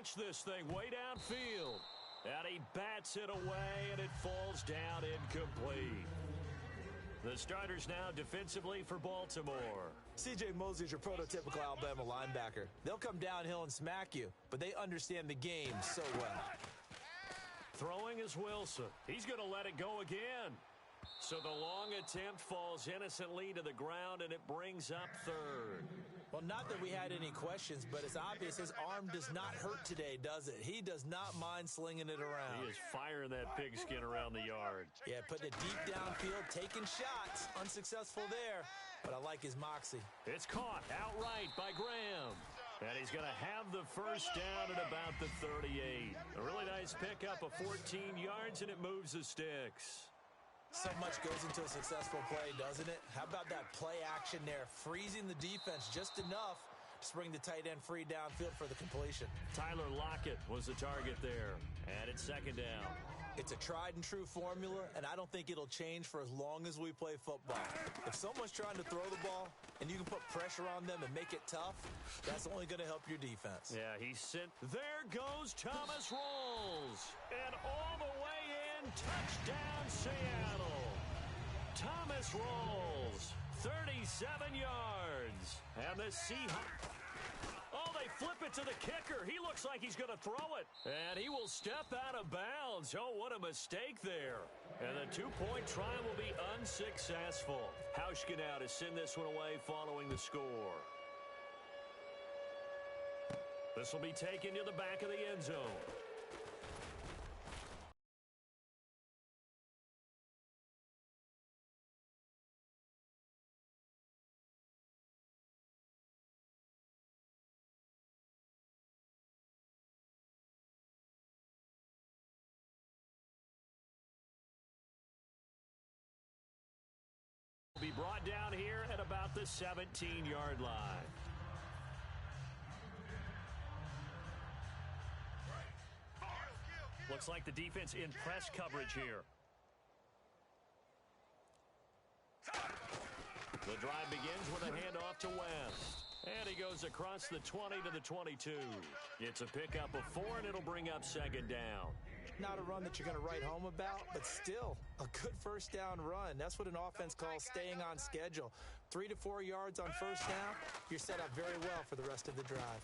launch this thing way downfield. And he bats it away, and it falls down incomplete. The starters now defensively for Baltimore. C.J. Mosley's your prototypical Alabama linebacker. They'll come downhill and smack you, but they understand the game so well. Throwing is Wilson. He's going to let it go again. So the long attempt falls innocently to the ground, and it brings up third. Well, not that we had any questions, but it's obvious his arm does not hurt today, does it? He does not mind slinging it around. He is firing that pigskin around the yard. Yeah, putting it deep downfield, taking shots. Unsuccessful there, but I like his moxie. It's caught outright by Graham. And he's going to have the first down at about the 38. A really nice pickup of 14 yards, and it moves the sticks. So much goes into a successful play, doesn't it? How about that play action there, freezing the defense just enough to bring the tight end free downfield for the completion. Tyler Lockett was the target there, and it's second down. It's a tried and true formula, and I don't think it'll change for as long as we play football. If someone's trying to throw the ball and you can put pressure on them and make it tough, that's only going to help your defense. Yeah, he's sent. There goes Thomas Rolls. And all the way in, touchdown Seattle. Thomas Rolls, 37 yards. And the Seahawks. Oh, they flip it to the kicker. He looks like he's going to throw it. And he will step out of bounds. Oh, what a mistake there. And the two-point try will be unsuccessful. Hauschka now to send this one away following the score. This will be taken to the back of the end zone. Be brought down here at about the 17-yard line. Looks like the defense in press coverage here. The drive begins with a handoff to West. And he goes across the 20 to the 22. It's a pickup of 4, and it'll bring up second down. Not a run that you're going to write home about, but still a good first down run. That's what an offense calls staying on schedule. 3 to 4 yards on first down, you're set up very well for the rest of the drive.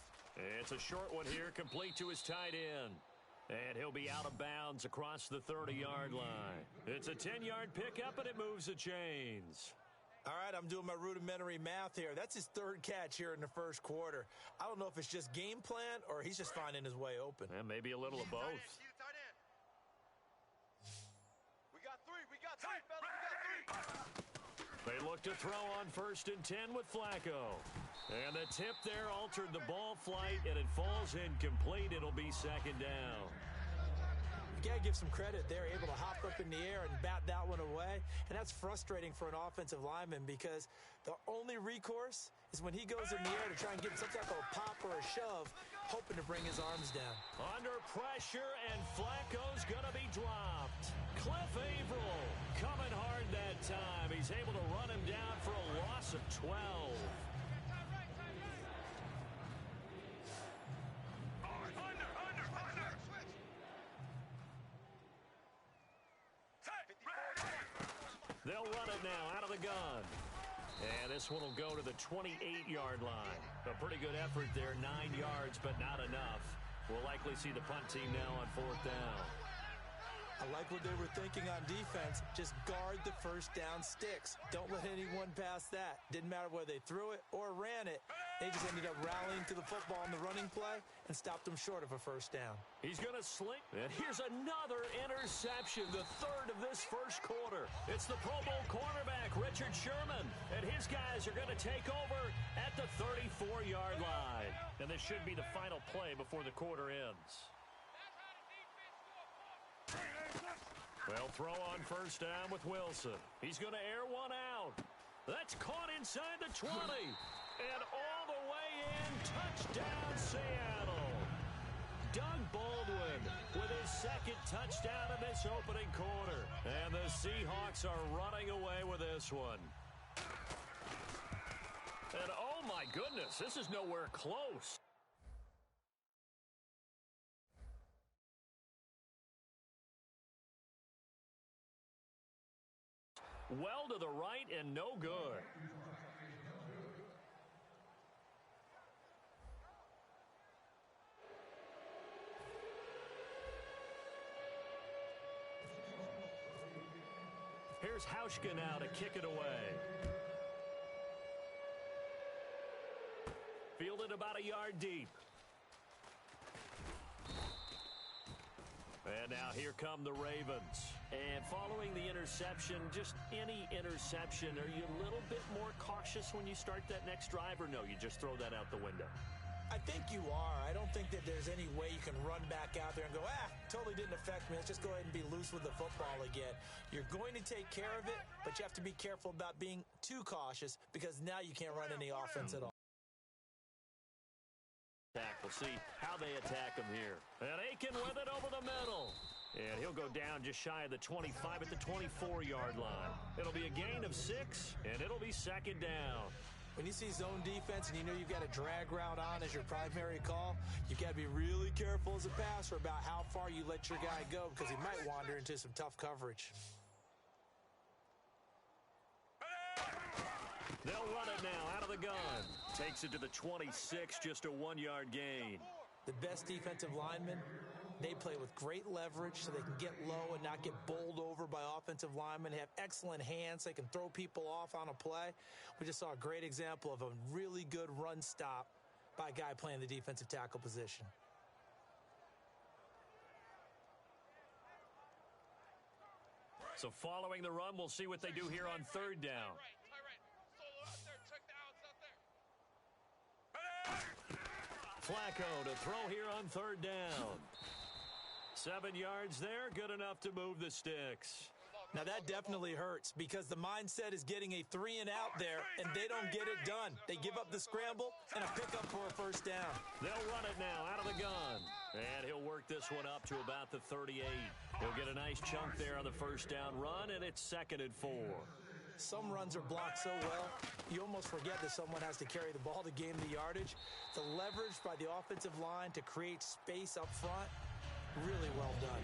It's a short one here, complete to his tight end. And he'll be out of bounds across the 30-yard line. It's a 10-yard pickup, and it moves the chains. All right, I'm doing my rudimentary math here. That's his third catch here in the first quarter. I don't know if it's just game plan or he's just finding his way open. And maybe a little of both. We got three, fellas. They look to throw on 1st and 10 with Flacco. And the tip there altered the ball flight, and it falls incomplete. It'll be second down. You got to give some credit. They're able to hop up in the air and bat that one away. And that's frustrating for an offensive lineman because the only recourse is when he goes in the air to try and get some type of a pop or a shove, hoping to bring his arms down. Under pressure, and Flacco's going to be dropped. Cliff Averill coming hard that time. He's able to run him down for a loss of 12. They'll run it now out of the gun. And this one will go to the 28-yard line. A pretty good effort there, 9 yards, but not enough. We'll likely see the punt team now on 4th down. I like what they were thinking on defense. Just guard the first down sticks. Don't let anyone pass that. Didn't matter whether they threw it or ran it. They just ended up rallying to the football on the running play and stopped them short of a first down. He's going to sling. And here's another interception, the third of this first quarter. It's the Pro Bowl cornerback, Richard Sherman. And his guys are going to take over at the 34-yard line. And this should be the final play before the quarter ends. They'll throw on 1st down with Wilson. He's going to air one out. That's caught inside the 20. And all the way in, touchdown Seattle. Doug Baldwin with his second touchdown in this opening quarter. And the Seahawks are running away with this one. And oh my goodness, this is nowhere close. Well to the right and no good. Here's Hauschka now to kick it away. Fielded about a yard deep. And now here come the Ravens. And following the interception, just any interception, are you a little bit more cautious when you start that next drive, or no, you just throw that out the window? I think you are. I don't think that there's any way you can run back out there and go, totally didn't affect me. Let's just go ahead and be loose with the football again. You're going to take care of it, but you have to be careful about being too cautious because now you can't run any offense at all. We'll see how they attack him here. And Aiken with it over the middle. And he'll go down just shy of the 25 at the 24-yard line. It'll be a gain of 6, and it'll be second down. When you see zone defense and you know you've got a drag route on as your primary call, you've got to be really careful as a passer about how far you let your guy go because he might wander into some tough coverage. They'll run it now out of the gun. Takes it to the 26, just a 1-yard gain. The best defensive linemen, they play with great leverage so they can get low and not get bowled over by offensive linemen. They have excellent hands. They can throw people off on a play. We just saw a great example of a really good run stop by a guy playing the defensive tackle position. So following the run, we'll see what they do here on third down. Flacco to throw here on third down. 7 yards there, good enough to move the sticks. Now that definitely hurts because the mindset is getting a 3-and-out there, and they don't get it done. They give up the scramble and a pickup for a first down. They'll run it now out of the gun. And he'll work this one up to about the 38. He'll get a nice chunk there on the first down run, and it's 2nd and 4. Some runs are blocked so well, you almost forget that someone has to carry the ball to gain the yardage. The leverage by the offensive line to create space up front, really well done.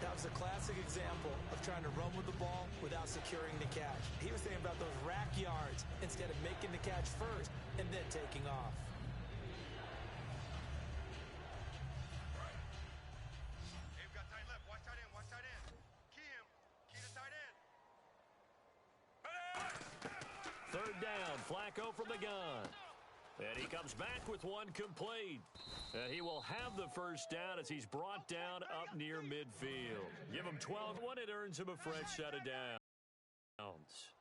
That was a classic example of trying to run with the ball without securing the catch. He was thinking about those rack yards instead of making the catch first and then taking off. Hey, we've got tight left. Watch tight end. Watch tight end. Key him. Key to tight end. Third down, Flacco from the gun. And he comes back with one complete. And he will have the first down as he's brought down up near midfield. Give him 12 when it earns him a fresh set of downs.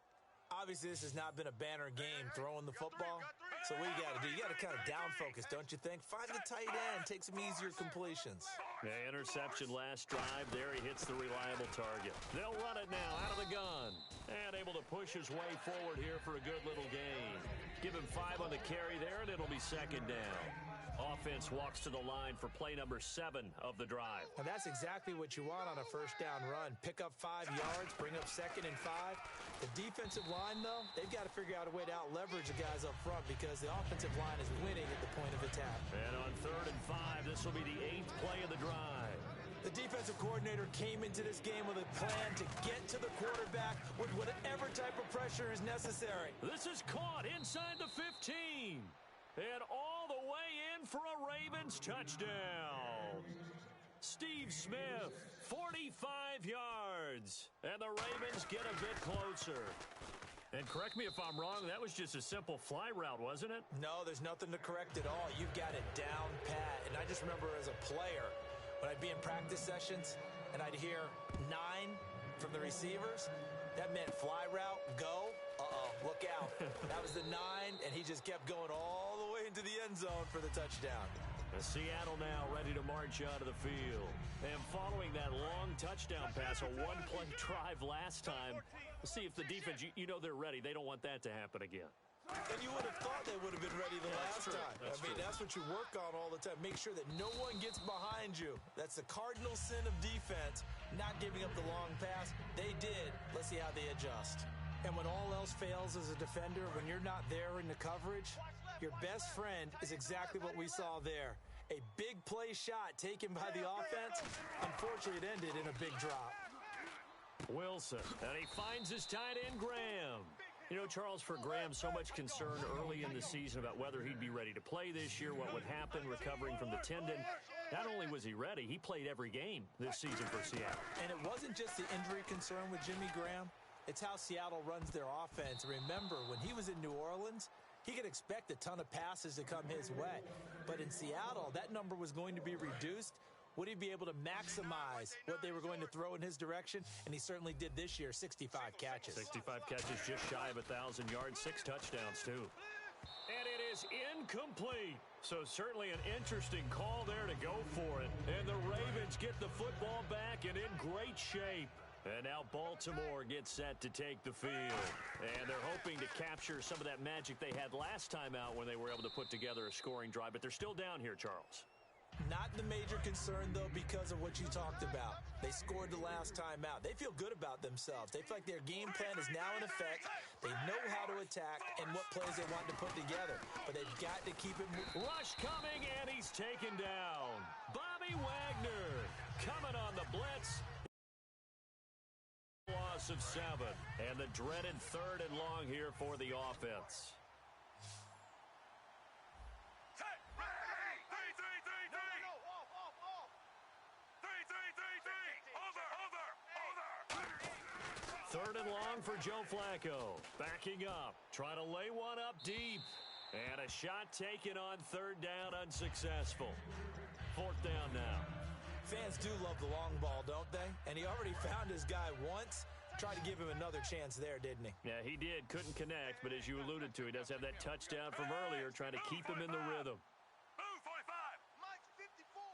Obviously, this has not been a banner game throwing the football. So what you got to do, you got to kind of down focus, don't you think? Find the tight end, take some easier completions. The interception last drive. There he hits the reliable target. They'll run it now out of the gun. And able to push his way forward here for a good little gain. Give him 5 on the carry there, and it'll be second down. Offense walks to the line for play number 7 of the drive. And that's exactly what you want on a first down run. Pick up 5 yards, bring up 2nd and 5. The defensive line, though, they've got to figure out a way to out-leverage the guys up front because the offensive line is winning at the point of attack. And on 3rd and 5, this will be the 8th play of the drive. The defensive coordinator came into this game with a plan to get to the quarterback with whatever type of pressure is necessary. This is caught inside the 15. And all the way in for a Ravens touchdown. Steve Smith, 45 yards. And the Ravens get a bit closer. And correct me if I'm wrong, that was just a simple fly route, wasn't it? No, there's nothing to correct at all. You've got it down pat. And I just remember as a player, when I'd be in practice sessions and I'd hear 9 from the receivers, that meant fly route, go. Look out. That was the 9, and he just kept going all the way into the end zone for the touchdown. Seattle now ready to march out of the field. And following that long touchdown pass, a one-play drive last time, we'll see if the defense, you know they're ready. They don't want that to happen again. And you would have thought they would have been ready the last time. That's what you work on all the time. Make sure that no one gets behind you. That's the cardinal sin of defense, not giving up the long pass. They did. Let's see how they adjust. And when all else fails as a defender, when you're not there in the coverage, your best friend is exactly what we saw there. A big play shot taken by the offense. Unfortunately, it ended in a big drop. Wilson, and he finds his tight end, Graham. You know, Charles, for Graham, so much concern early in the season about whether he'd be ready to play this year, what would happen recovering from the tendon. Not only was he ready, he played every game this season for Seattle. And it wasn't just the injury concern with Jimmy Graham. It's how Seattle runs their offense. Remember, when he was in New Orleans, he could expect a ton of passes to come his way. But in Seattle, that number was going to be reduced. Would he be able to maximize what they were going to throw in his direction? And he certainly did this year, 65 catches. 65 catches, just shy of 1,000 yards, 6 touchdowns, too. And it is incomplete. So certainly an interesting call there to go for it. And the Ravens get the football back and in great shape. And now Baltimore gets set to take the field. And they're hoping to capture some of that magic they had last time out when they were able to put together a scoring drive. But they're still down here, Charles. Not the major concern, though, because of what you talked about. They scored the last time out. They feel good about themselves. They feel like their game plan is now in effect. They know how to attack and what plays they want to put together. But they've got to keep it moving. Rush coming, and he's taken down. Bobby Wagner coming on the blitz. Loss of 7. And the dreaded 3rd and long here for the offense. Third and long for Joe Flacco. Backing up. Trying to lay one up deep. And a shot taken on 3rd down, unsuccessful. 4th down now. Fans do love the long ball, don't they? And he already found his guy once. Tried to give him another chance there, didn't he? Yeah, he did. Couldn't connect, but as you alluded to, he does have that touchdown from earlier, trying to keep him in the rhythm. Move, 45. Mike's 54.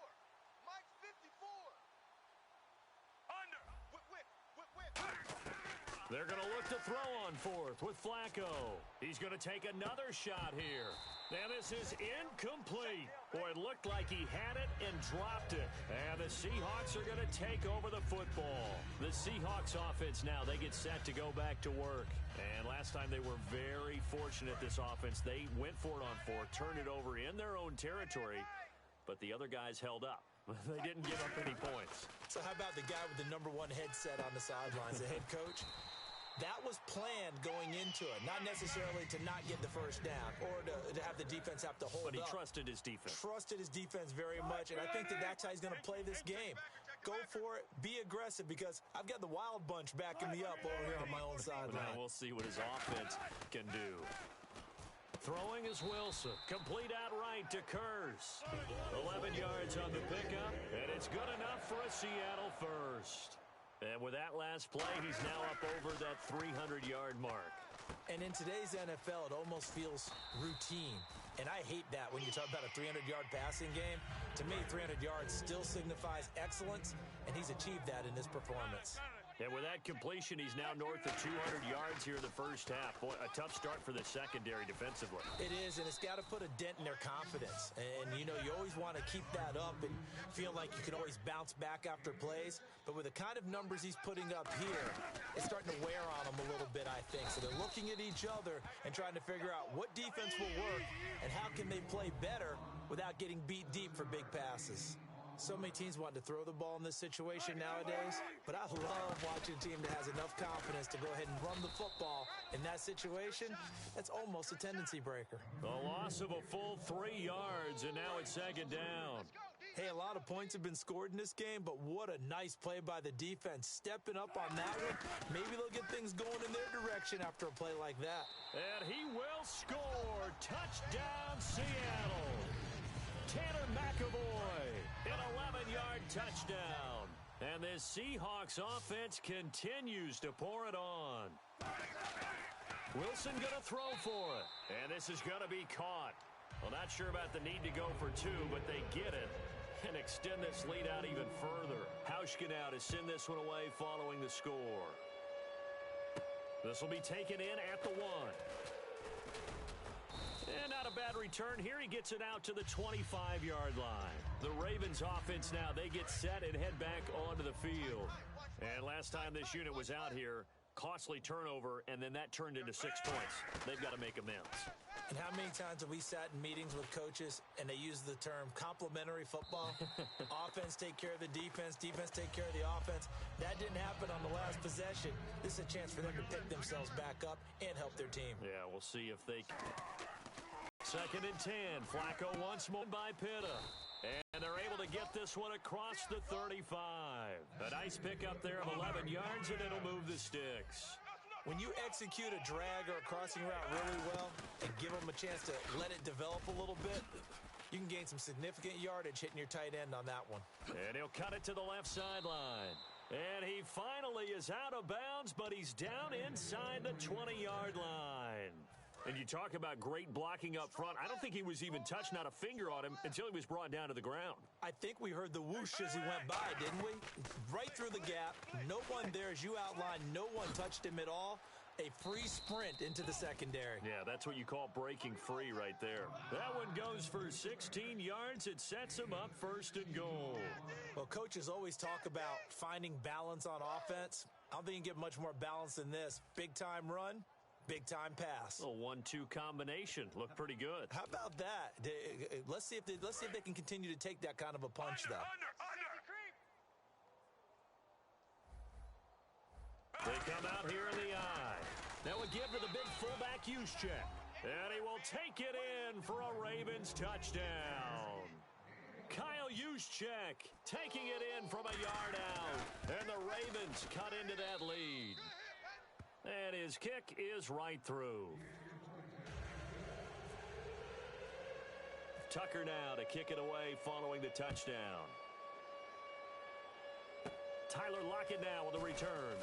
Mike's 54. Under. Whip. They're going to look to throw on 4th with Flacco. He's going to take another shot here. Now this is incomplete. Boy, it looked like he had it and dropped it. And the Seahawks are going to take over the football. The Seahawks offense now, they get set to go back to work. And last time they were very fortunate, this offense. They went for it on 4th, turned it over in their own territory, but the other guys held up. They didn't give up any points. So how about the guy with the #1 headset on the sidelines, the head coach? That was planned going into it. Not necessarily to not get the first down or to have the defense have to hold up. But he trusted his defense. Trusted his defense very much, and I think that's how he's going to play this game. Go for it. Be aggressive, because I've got the wild bunch backing me up over here on my own sideline. Now we'll see what his offense can do. Throwing is Wilson. Complete outright to Kurz. 11 yards on the pickup, and it's good enough for a Seattle first. And with that last play, he's now up over that 300-yard mark. And in today's NFL, it almost feels routine. And I hate that when you talk about a 300-yard passing game. To me, 300 yards still signifies excellence, and he's achieved that in this performance. And with that completion, he's now north of 200 yards here in the first half. Boy, a tough start for the secondary defensively. It is, and it's got to put a dent in their confidence. And, you know, you always want to keep that up and feel like you can always bounce back after plays. But with the kind of numbers he's putting up here, it's starting to wear on them a little bit, I think. So they're looking at each other and trying to figure out what defense will work and how can they play better without getting beat deep for big passes. So many teams want to throw the ball in this situation nowadays, but I love watching a team that has enough confidence to go ahead and run the football in that situation. That's almost a tendency breaker. A loss of a full 3 yards, and now it's 2nd down. Hey, a lot of points have been scored in this game, but what a nice play by the defense. Stepping up on that one. Maybe they'll get things going in their direction after a play like that. And he will score. Touchdown, Seattle. Tanner McAvoy, an 11-yard touchdown. And this Seahawks offense continues to pour it on. Wilson going to throw for it. And this is going to be caught. Well, not sure about the need to go for 2, but they get it and extend this lead out even further. Hauschka now to send this one away following the score. This will be taken in at the 1. And not a bad return here. He gets it out to the 25-yard line. The Ravens offense now, they get set and head back onto the field. And last time this unit was out here, Costly turnover, and then that turned into 6 points. They've got to make amends. And how many times have we sat in meetings with coaches and they use the term complementary football? Offense take care of the defense, defense take care of the offense. That didn't happen on the last possession. This is a chance for them to pick themselves back up and help their team. Yeah, we'll see if they can. 2nd and 10. Flacco once more by Pitta. And they're able to get this one across the 35. A nice pickup there of 11 yards, and it'll move the sticks. When you execute a drag or a crossing route really well and give them a chance to let it develop a little bit, you can gain some significant yardage hitting your tight end on that one. And he'll cut it to the left sideline. And he finally is out of bounds, but he's down inside the 20-yard line. And you talk about great blocking up front. I don't think he was even touched, not a finger on him, until he was brought down to the ground. I think we heard the whoosh as he went by, didn't we? Right through the gap. No one there, as you outlined, no one touched him at all. A free sprint into the secondary. Yeah, that's what you call breaking free right there. That one goes for 16 yards. It sets him up 1st and goal. Well, coaches always talk about finding balance on offense. I don't think you can get much more balance than this. Big-time run. Big-time pass. A 1-2 combination. Looked pretty good. How about that? Let's see if they can continue to take that kind of a punch, though. They come out here in the eye. That would give to the big fullback Juszczyk. And he will take it in for a Ravens touchdown. Kyle Juszczyk taking it in from a yard out. And the Ravens cut into that lead. And his kick is right through. Tucker now to kick it away following the touchdown. Tyler Lockett now with a return.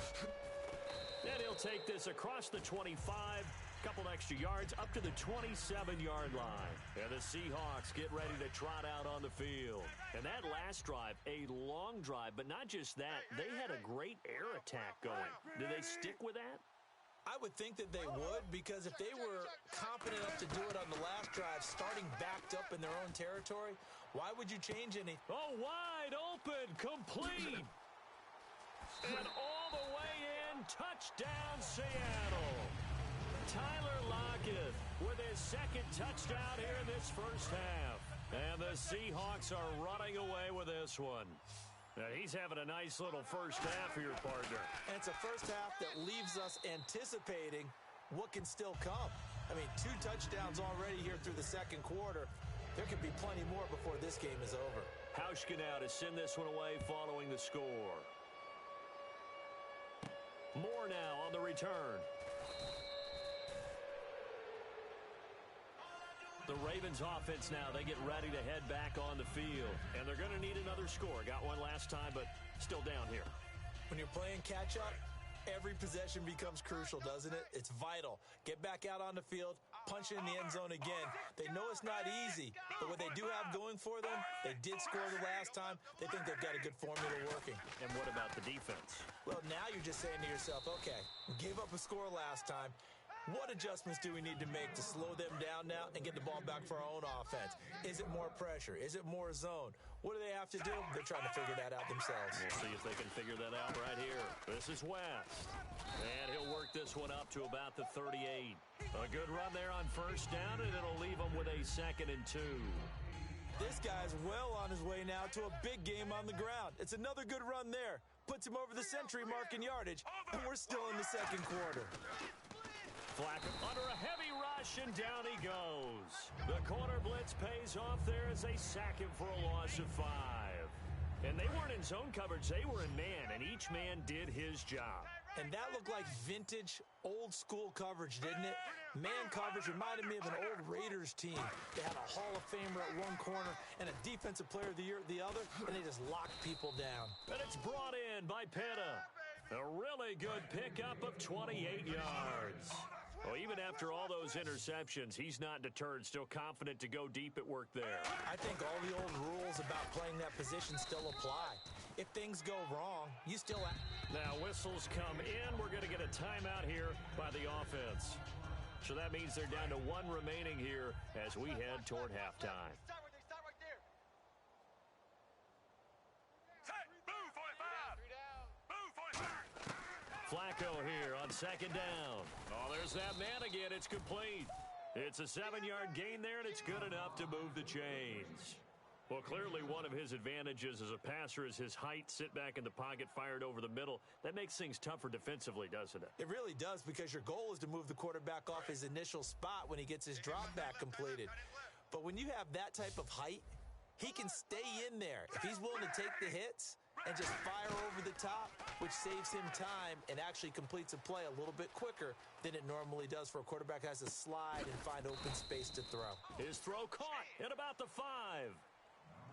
And he'll take this across the 25, a couple extra yards, up to the 27-yard line. And the Seahawks get ready to trot out on the field. And that last drive, a long drive, but not just that, they had a great air attack going. Do they stick with that? I would think that they would, because if they were confident enough to do it on the last drive, starting backed up in their own territory, why would you change any? Oh, wide open, complete. And all the way in, touchdown Seattle. Tyler Lockett with his 2nd touchdown here in this first half. And the Seahawks are running away with this one. Now, he's having a nice little first half for your partner. And it's a first half that leaves us anticipating what can still come. I mean, 2 touchdowns already here through the 2nd quarter. There could be plenty more before this game is over. Hauschka now to send this one away following the score. Moore now on the return. The Ravens offense now, they get ready to head back on the field. And they're going to need another score. Got one last time, but still down here. When you're playing catch-up, every possession becomes crucial, doesn't it? It's vital. Get back out on the field, punch it in the end zone again. They know it's not easy, but what they do have going for them, they did score the last time. They think they've got a good formula working. And what about the defense? Well, now you're just saying to yourself, okay, gave up a score last time. What adjustments do we need to make to slow them down now and get the ball back for our own offense? Is it more pressure? Is it more zone? What do they have to do? They're trying to figure that out themselves. We'll see if they can figure that out right here. This is West. And he'll work this one up to about the 38. A good run there on first down, and it'll leave him with a 2nd and 2. This guy's well on his way now to a big game on the ground. It's another good run there. Puts him over the century mark in yardage, and we're still in the 2nd quarter. Flacco under a heavy rush, and down he goes. The corner blitz pays off there as they sack him for a loss of 5. And they weren't in zone coverage, they were in man, and each man did his job. And that looked like vintage, old-school coverage, didn't it? Man coverage reminded me of an old Raiders team. They had a Hall of Famer at one corner and a Defensive Player of the Year at the other, and they just locked people down. And it's brought in by Pitta. A really good pickup of 28 yards. Well, even after all those interceptions, he's not deterred, still confident to go deep at work there. I think all the old rules about playing that position still apply. If things go wrong, you still... Now, whistles come in. We're going to get a timeout here by the offense. So that means they're down to 1 remaining here as we head toward halftime. Start right there. Set. Move 45. Move 45. Flacco here on second down. Oh, there's that man again. It's complete. It's a 7-yard gain there, and it's good enough to move the chains. Well, clearly one of his advantages as a passer is his height, sit back in the pocket, fired over the middle. That makes things tougher defensively, doesn't it? It really does, because your goal is to move the quarterback off his initial spot when he gets his drop back completed. But when you have that type of height, he can stay in there. If he's willing to take the hits and just fire over the top, which saves him time and actually completes a play a little bit quicker than it normally does for a quarterback who has to slide and find open space to throw. His throw caught at about the 5.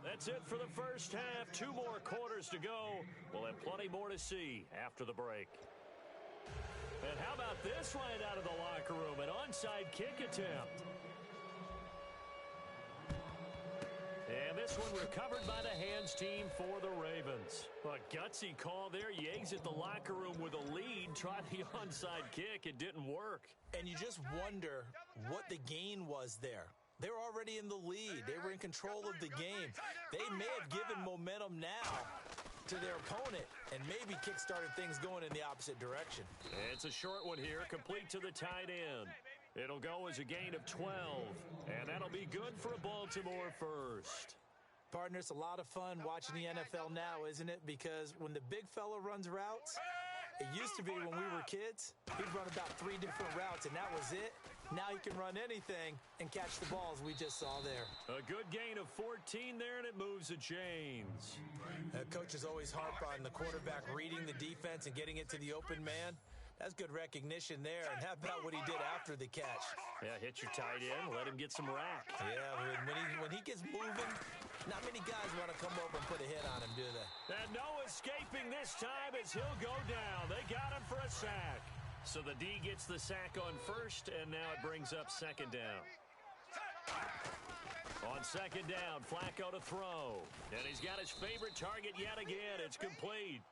That's it for the first half. 2 more quarters to go. We'll have plenty more to see after the break. And how about this right out of the locker room? An onside kick attempt. And this one recovered by the hands team for the Ravens. A gutsy call there. You exit the locker room with a lead. Try the onside kick. It didn't work. And you just wonder what the gain was there. They were already in the lead. They were in control of the game. They may have given momentum now to their opponent and maybe kick-started things going in the opposite direction. It's a short one here, complete to the tight end. It'll go as a gain of 12, and that'll be good for a Baltimore first. Partner, it's a lot of fun watching the NFL now, isn't it? Because when the big fella runs routes, it used to be when we were kids, he'd run about 3 different routes, and that was it. Now he can run anything and catch the balls we just saw there. A good gain of 14 there, and it moves the chains. Coaches always harp on the quarterback reading the defense and getting it to the open man. That's good recognition there. And how about what he did after the catch? Yeah, hit your tight end, let him get some rack. Yeah, when he gets moving, not many guys want to come over and put a hit on him, do they? And no escaping this time as he'll go down. They got him for a sack. So the D gets the sack on first, and now it brings up second down. On second down, Flacco to throw. And he's got his favorite target yet again. It's complete.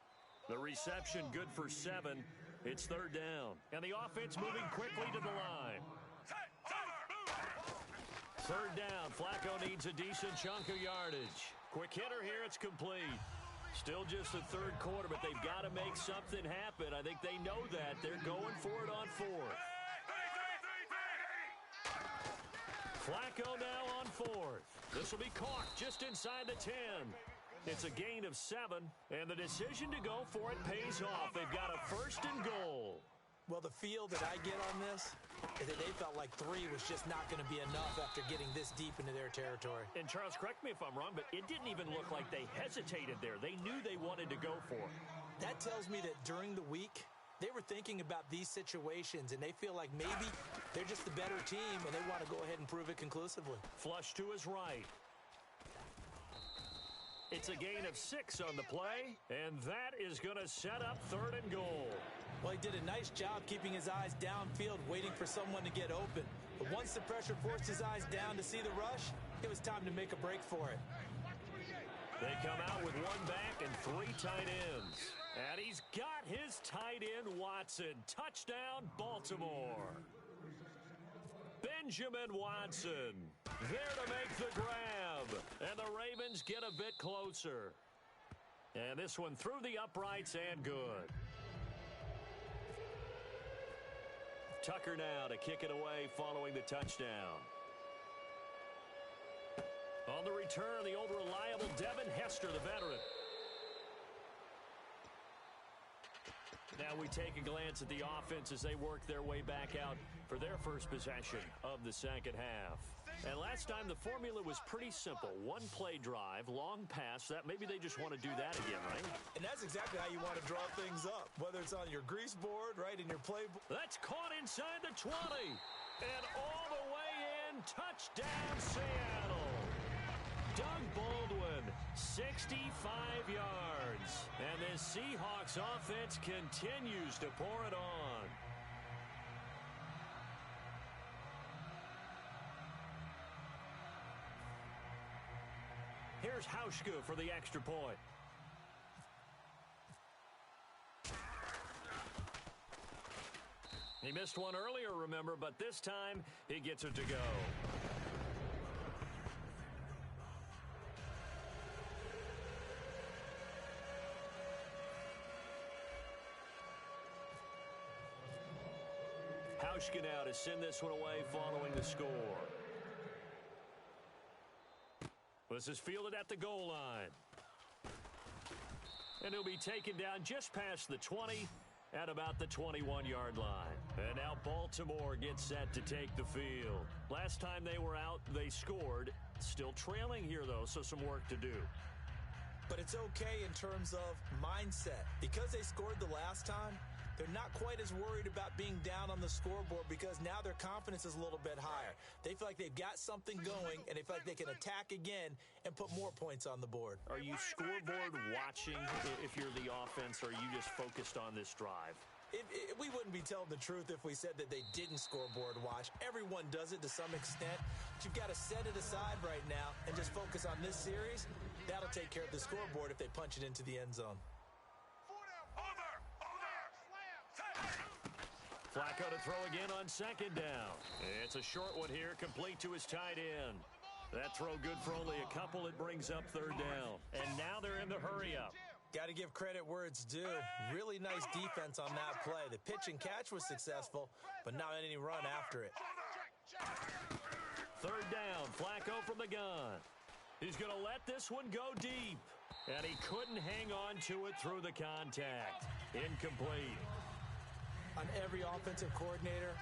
The reception good for 7. It's third down. And the offense moving quickly to the line. Third down, Flacco needs a decent chunk of yardage. Quick hitter here, it's complete. Still just the third quarter, but they've got to make something happen. I think they know that. They're going for it on 4th. Flacco now on 4th. This will be caught just inside the 10. It's a gain of 7, and the decision to go for it pays off. They've got a first and goal. Well, the feel that I get on this is that they felt like 3 was just not going to be enough after getting this deep into their territory. And Charles, correct me if I'm wrong, but it didn't even look like they hesitated there. They knew they wanted to go for it. That tells me that during the week, they were thinking about these situations, and they feel like maybe they're just the better team, and they want to go ahead and prove it conclusively. Flush to his right. It's a gain of 6 on the play, and that is going to set up third and goal. Well, he did a nice job keeping his eyes downfield, waiting for someone to get open. But once the pressure forced his eyes down to see the rush, it was time to make a break for it. They come out with 1 back and 3 tight ends. And he's got his tight end, Watson. Touchdown, Baltimore. Benjamin Watson there to make the grab. And the Ravens get a bit closer. And this one through the uprights and good. Tucker now to kick it away following the touchdown. On the return, the old reliable Devin Hester, the veteran. Now we take a glance at the offense as they work their way back out for their first possession of the second half. And last time the formula was pretty simple. 1 play drive, long pass. That maybe they just want to do that again, right? And that's exactly how you want to draw things up, whether it's on your grease board, right, in your playbook. That's caught inside the 20. And all the way in, touchdown Seattle. Doug Baldwin, 65 yards. And the Seahawks offense continues to pour it on. Here's Hauschka for the extra point. He missed one earlier, remember, but this time he gets it to go. Hauschka now to send this one away following the score. This is fielded at the goal line. And he'll be taken down just past the 20 at about the 21-yard line. And now Baltimore gets set to take the field. Last time they were out, they scored. Still trailing here, though, so some work to do. But it's okay in terms of mindset. Because they scored the last time, they're not quite as worried about being down on the scoreboard because now their confidence is a little bit higher. They feel like they've got something going, and they feel like they can attack again and put more points on the board. Are you scoreboard watching if you're the offense, or are you just focused on this drive? We wouldn't be telling the truth if we said that they didn't scoreboard watch. Everyone does it to some extent. But you've got to set it aside right now and just focus on this series. That'll take care of the scoreboard if they punch it into the end zone. Flacco to throw again on second down. It's a short one here, complete to his tight end. That throw good for only a couple. It brings up third down. And now they're in the hurry-up. Got to give credit where it's due. Really nice defense on that play. The pitch and catch was successful, but not any run after it. Third down, Flacco from the gun. He's going to let this one go deep. And he couldn't hang on to it through the contact. Incomplete. On every offensive coordinator,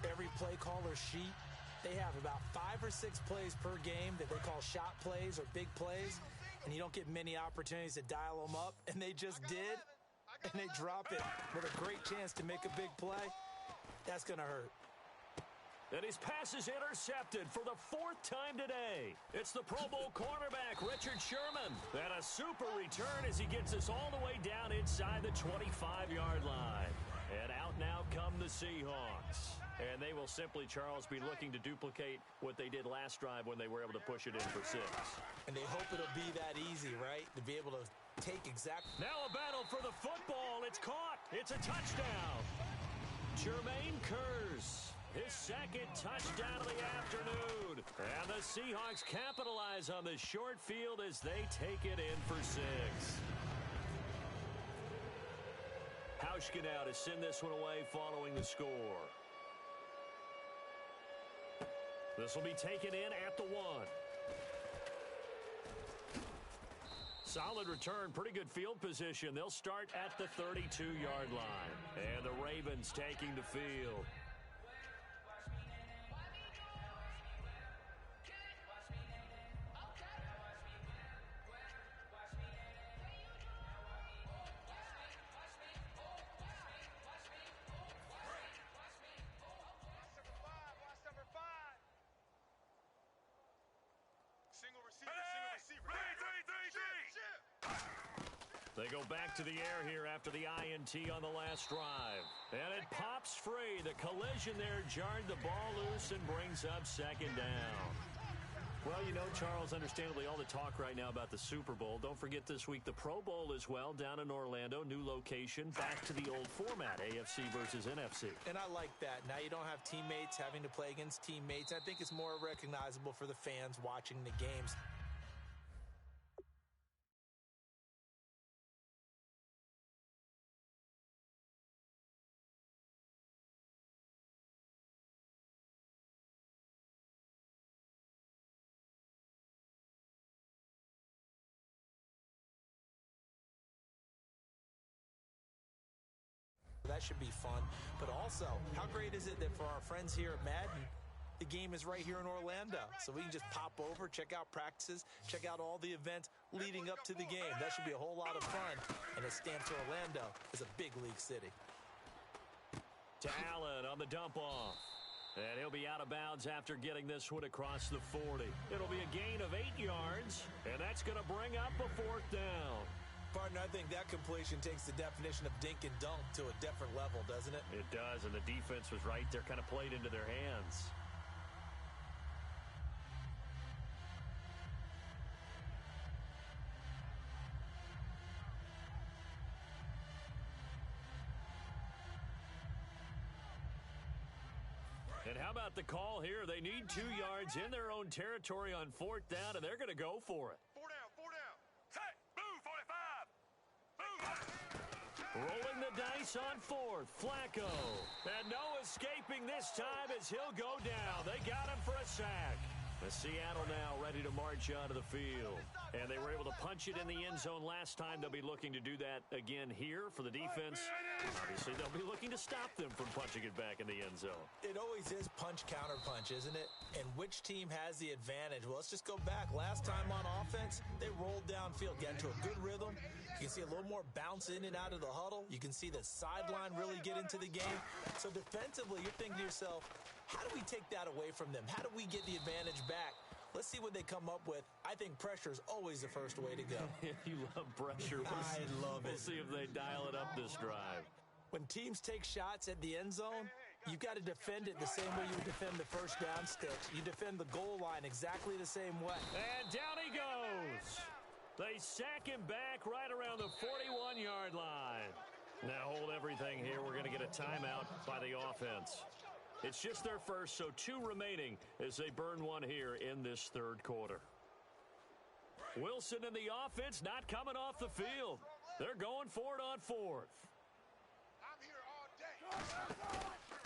every play caller sheet, they have about 5 or 6 plays per game that they call shot plays or big plays, and you don't get many opportunities to dial them up, and they just did, and they drop it with a great chance to make a big play. That's going to hurt. And his pass is intercepted for the 4th time today. It's the Pro Bowl cornerback, Richard Sherman. And a super return as he gets us all the way down inside the 25-yard line. And out now come the Seahawks. And they will simply, Charles, be looking to duplicate what they did last drive when they were able to push it in for 6. And they hope it'll be that easy, right? To be able to take Now a battle for the football. It's caught. It's a touchdown. Jermaine Kearse, his 2nd touchdown of the afternoon. And the Seahawks capitalize on the short field as they take it in for 6. Hauschka now to send this one away following the score. This will be taken in at the 1. Solid return, pretty good field position. They'll start at the 32-yard line. And the Ravens taking the field. They go back to the air here after the INT on the last drive. And it pops free. The collision there jarred the ball loose and brings up 2nd down. Well, you know, Charles, understandably, all the talk right now about the Super Bowl. Don't forget this week the Pro Bowl as well down in Orlando. New location, back to the old format, AFC versus NFC. And I like that. Now you don't have teammates having to play against teammates. I think it's more recognizable for the fans watching the games. That should be fun. But also, how great is it that for our friends here at Madden, the game is right here in Orlando. So we can just pop over, check out practices, check out all the events leading up to the game. That should be a whole lot of fun. And it stamps Orlando as a big league city. To Allen on the dump off. And he'll be out of bounds after getting this one across the 40. It'll be a gain of 8 yards, and that's going to bring up a 4th down. Partner, I think that completion takes the definition of dink and dunk to a different level, doesn't it? It does, and the defense was right there, kind of played into their hands. And how about the call here? They need 2 yards in their own territory on 4th down, and they're going to go for it. 4 down. Set. Move, 45. Move. Rolling the nice on fourth. Flacco. And no escaping this time as he'll go down. They got him for a sack. The Seattle now ready to march onto the field. And they were able to punch it in the end zone last time. They'll be looking to do that again here for the defense. Obviously, they'll be looking to stop them from punching it back in the end zone. It always is punch, counter punch, isn't it? And which team has the advantage? Well, let's just go back. Last time on offense, they rolled downfield, get into a good rhythm. You can see a little more bounce in and out of the huddle. You can see the sideline really get into the game. So defensively, you're thinking to yourself, how do we take that away from them? How do we get the advantage back? Let's see what they come up with. I think pressure is always the first way to go. You love pressure. I love it. We'll see if they dial it up this drive. When teams take shots at the end zone, you've got to defend it the same way you would defend the first down sticks. You defend the goal line exactly the same way. And down he goes. They sack him back right around the 41-yard line. Now hold everything here. We're going to get a timeout by the offense. It's just their first, so 2 remaining as they burn one here in this third quarter. Wilson and the offense not coming off the field. They're going for it on fourth. I'm here all day.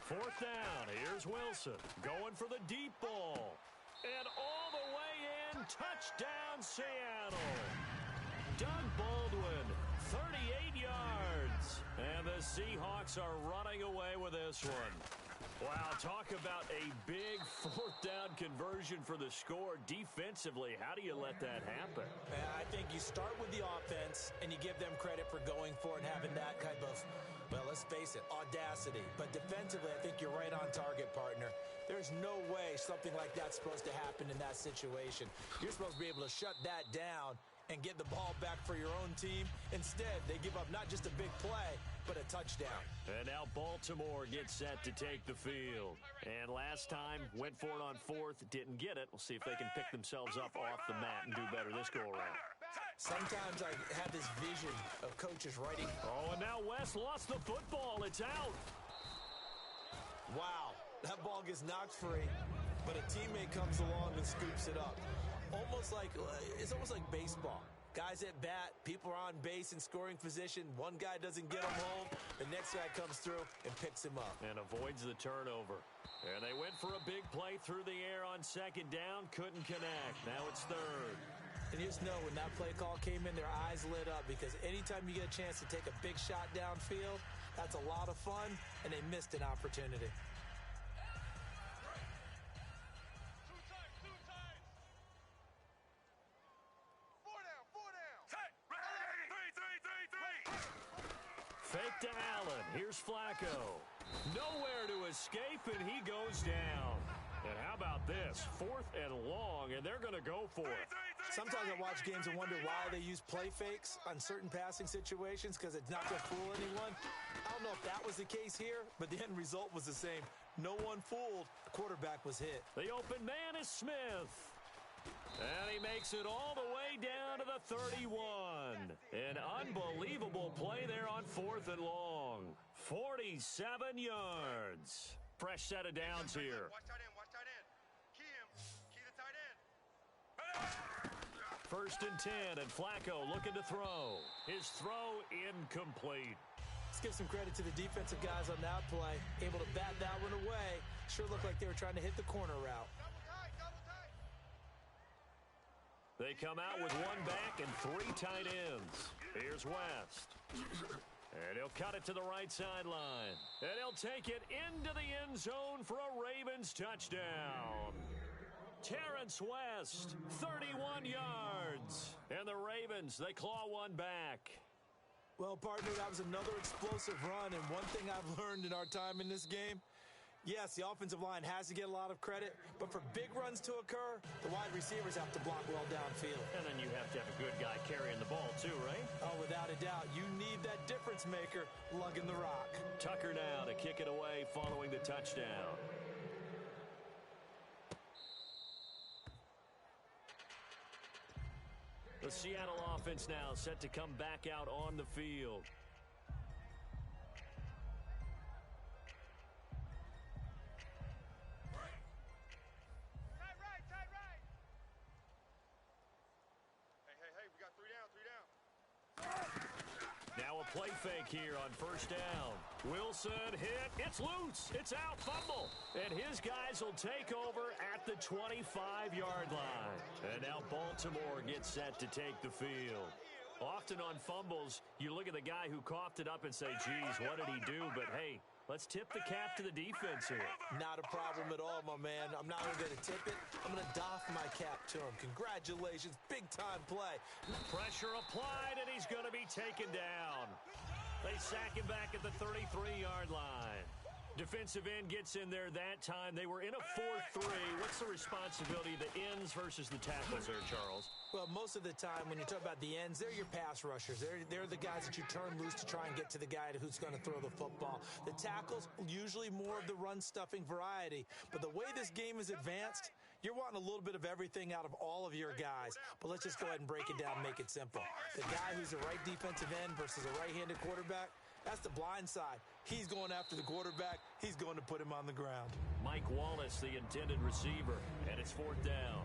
Fourth down. Here's Wilson going for the deep ball. And all the way in, touchdown Seattle. Doug Baldwin, 38 yards. And the Seahawks are running away with this one. Wow, talk about a big fourth down conversion for the score. Defensively, how do you let that happen? I think you start with the offense, and you give them credit for going for it and having that type of, well, let's face it, audacity. But defensively, I think you're right on target, partner. There's no way something like that's supposed to happen in that situation. You're supposed to be able to shut that down and get the ball back for your own team. Instead, they give up not just a big play, but a touchdown. And now Baltimore gets set to take the field. And last time, went for it on fourth, didn't get it. We'll see if they can pick themselves up off the mat and do better this go-around. Sometimes I have this vision of coaches writing. Oh, and now West lost the football. It's out. Wow, that ball gets knocked free, but a teammate comes along and scoops it up. It's almost like baseball. Guys at bat, people are on base in scoring position. One guy doesn't get him home. The next guy comes through and picks him up. And avoids the turnover. And they went for a big play through the air on second down. Couldn't connect. Now it's third. And you just know when that play call came in, their eyes lit up. Because anytime you get a chance to take a big shot downfield, that's a lot of fun. And they missed an opportunity. Fake to Allen. Here's Flacco. Nowhere to escape, and he goes down. And how about this? 4th and long, and they're going to go for it. Sometimes I watch games and wonder why they use play fakes on certain passing situations, because it's not going to fool anyone. I don't know if that was the case here, but the end result was the same. No one fooled. The quarterback was hit. The open man is Smith. And he makes it all the way down to the 31. An unbelievable play there on 4th and long. 47 yards. Fresh set of downs here. Watch tight end, watch tight end. Key him. Key the tight end. 1st and 10, and Flacco looking to throw. His throw incomplete. Let's give some credit to the defensive guys on that play. Able to bat that one away. Sure looked like they were trying to hit the corner route. They come out with 1 back and 3 tight ends. Here's West. And he'll cut it to the right sideline. And he'll take it into the end zone for a Ravens touchdown. Terrence West, 31 yards. And the Ravens, they claw 1 back. Well, partner, that was another explosive run. And one thing I've learned in our time in this game, yes, the offensive line has to get a lot of credit, but for big runs to occur, the wide receivers have to block well downfield. And then you have to have a good guy carrying the ball too, right? Oh, without a doubt. You need that difference maker lugging the rock. Tucker now to kick it away following the touchdown. The Seattle offense now set to come back out on the field. play fake here on first down. Wilson hit. It's loose. It's out. Fumble. And his guys will take over at the 25-yard line. And now Baltimore gets set to take the field. Often on fumbles, you look at the guy who coughed it up and say, geez, what did he do? But, hey, let's tip the cap to the defense here. Not a problem at all, my man. I'm not only going to tip it, I'm going to doff my cap to him. Congratulations. Big-time play. Pressure applied, and he's going to be taken down. They sack him back at the 33-yard line. Defensive end gets in there that time. They were in a 4-3. What's the responsibility of the ends versus the tackles there, Charles? Well, most of the time when you talk about the ends, they're your pass rushers. They're the guys that you turn loose to try and get to the guy who's going to throw the football. The tackles, usually more of the run-stuffing variety. But the way this game is advanced, you're wanting a little bit of everything out of all of your guys. But let's just go ahead and break it down and make it simple. The guy who's a right defensive end versus a right-handed quarterback, that's the blind side. He's going after the quarterback. He's going to put him on the ground. Mike Wallace, the intended receiver, and it's fourth down.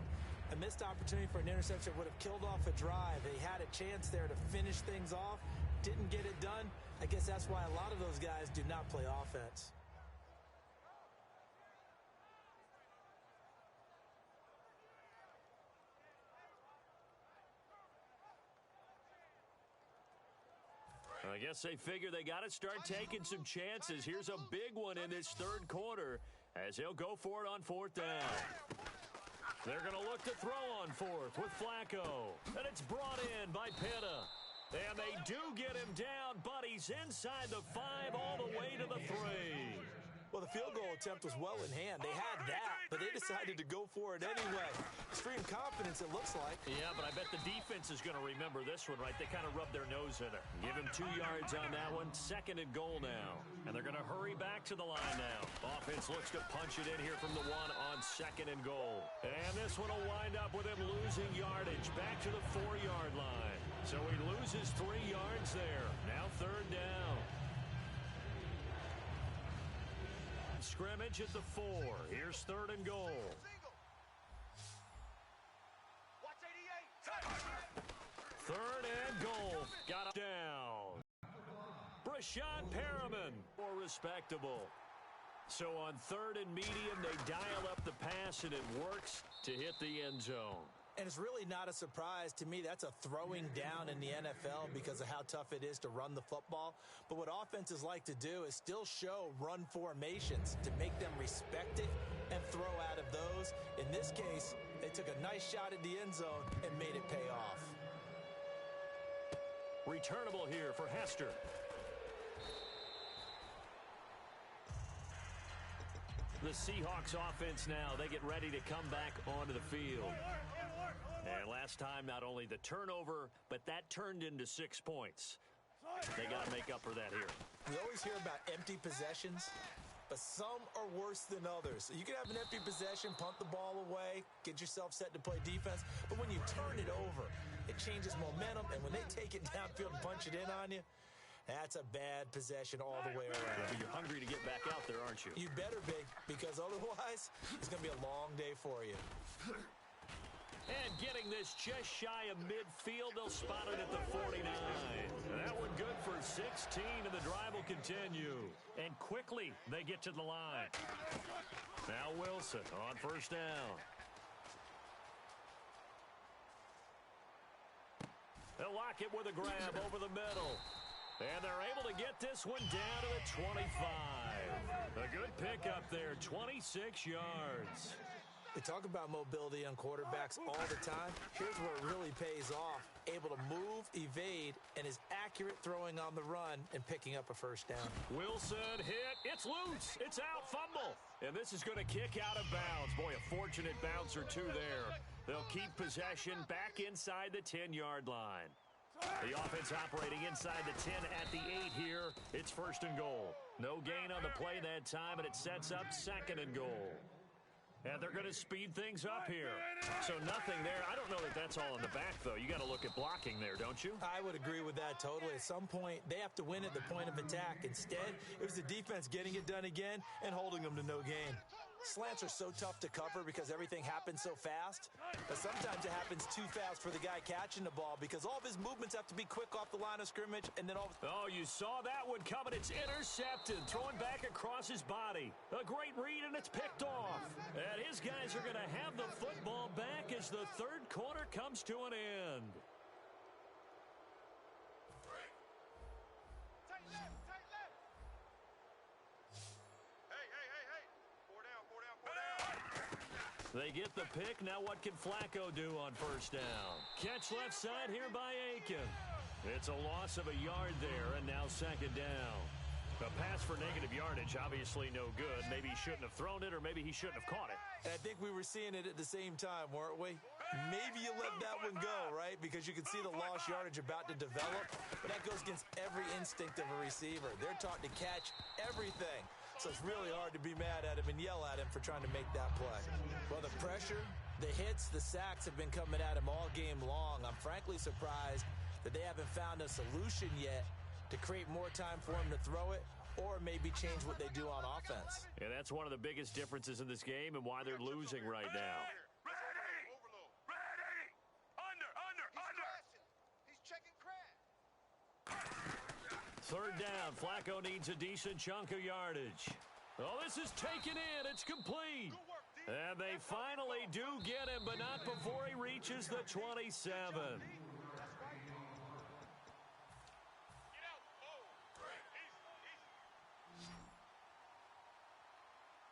A missed opportunity for an interception would have killed off a drive. They had a chance there to finish things off. Didn't get it done. I guess that's why a lot of those guys do not play offense. I guess they figure they got to start taking some chances. Here's a big one in this third quarter as he'll go for it on fourth down. They're going to look to throw on fourth with Flacco. And it's brought in by Pitta. And they do get him down, but he's inside the 5 all the way to the 3. Well, the field goal attempt was well in hand. They had that, but they decided to go for it anyway. Extreme confidence, it looks like. Yeah, but I bet the defense is going to remember this one, right? They kind of rubbed their nose in it. Give him 2 yards on that one. Second and goal now. And they're going to hurry back to the line now. Offense looks to punch it in here from the 1 on second and goal. And this one will wind up with him losing yardage back to the 4-yard line. So he loses 3 yards there. Now third down. Scrimmage at the 4. Here's third and goal. Third and goal. Got it down. Brashad Perriman, more respectable. So on third and medium, they dial up the pass, and it works to hit the end zone. And it's really not a surprise to me. That's a throwing down in the NFL because of how tough it is to run the football. But what offenses like to do is still show run formations to make them respect it and throw out of those. In this case, they took a nice shot at the end zone and made it pay off. Returnable here for Hester. The Seahawks offense now, they get ready to come back onto the field. And last time, not only the turnover, but that turned into 6 points. They got to make up for that here. We always hear about empty possessions, but some are worse than others. You can have an empty possession, punt the ball away, get yourself set to play defense, but when you turn it over, it changes momentum, and when they take it downfield and punch it in on you, that's a bad possession all the way around. Yeah, but you're hungry to get back out there, aren't you? You better be, because otherwise, it's going to be a long day for you. And getting this just shy of midfield, they'll spot it at the 49. That one good for 16, and the drive will continue. And quickly, they get to the line. Now Wilson on first down. They'll lock it with a grab over the middle. And they're able to get this one down to the 25. A good pickup there, 26 yards. We talk about mobility on quarterbacks all the time. Here's where it really pays off. Able to move, evade, and is accurate throwing on the run and picking up a first down. Wilson hit. It's loose. It's out. Fumble. And this is going to kick out of bounds. Boy, a fortunate bounce or two there. They'll keep possession back inside the 10-yard line. The offense operating inside the 10 at the 8 here. It's first and goal. No gain on the play that time, and it sets up second and goal. And they're going to speed things up here. So nothing there. I don't know that that's all in the back, though. You got to look at blocking there, don't you? I would agree with that totally. At some point, they have to win at the point of attack. Instead, it was the defense getting it done again and holding them to no gain. Slants are so tough to cover because everything happens so fast, but sometimes it happens too fast for the guy catching the ball because all of his movements have to be quick off the line of scrimmage, and then all... Oh, you saw that one coming. It's intercepted, throwing back across his body. A great read, and it's picked off. And his guys are going to have the football back as the third quarter comes to an end. Tight left, tight left. Hey. 4 down, 4 down, 4 down. They get the pick. Now what can Flacco do on first down? Catch left side here by Aiken. It's a loss of a yard there, and now second down. A pass for negative yardage, obviously no good. Maybe he shouldn't have thrown it, or maybe he shouldn't have caught it. And I think we were seeing it at the same time, weren't we? Maybe you let that one go, right? Because you can see the lost yardage about to develop, but that goes against every instinct of a receiver. They're taught to catch everything. So it's really hard to be mad at him and yell at him for trying to make that play. Well, the pressure, the hits, the sacks have been coming at him all game long. I'm frankly surprised that they haven't found a solution yet to create more time for him to throw it or maybe change what they do on offense. And that's one of the biggest differences in this game and why they're losing right now. Ready! Under! He's checking crack. Third down. Flacco needs a decent chunk of yardage. Oh, this is taken in. It's complete. And they finally do get him, but not before he reaches the 27.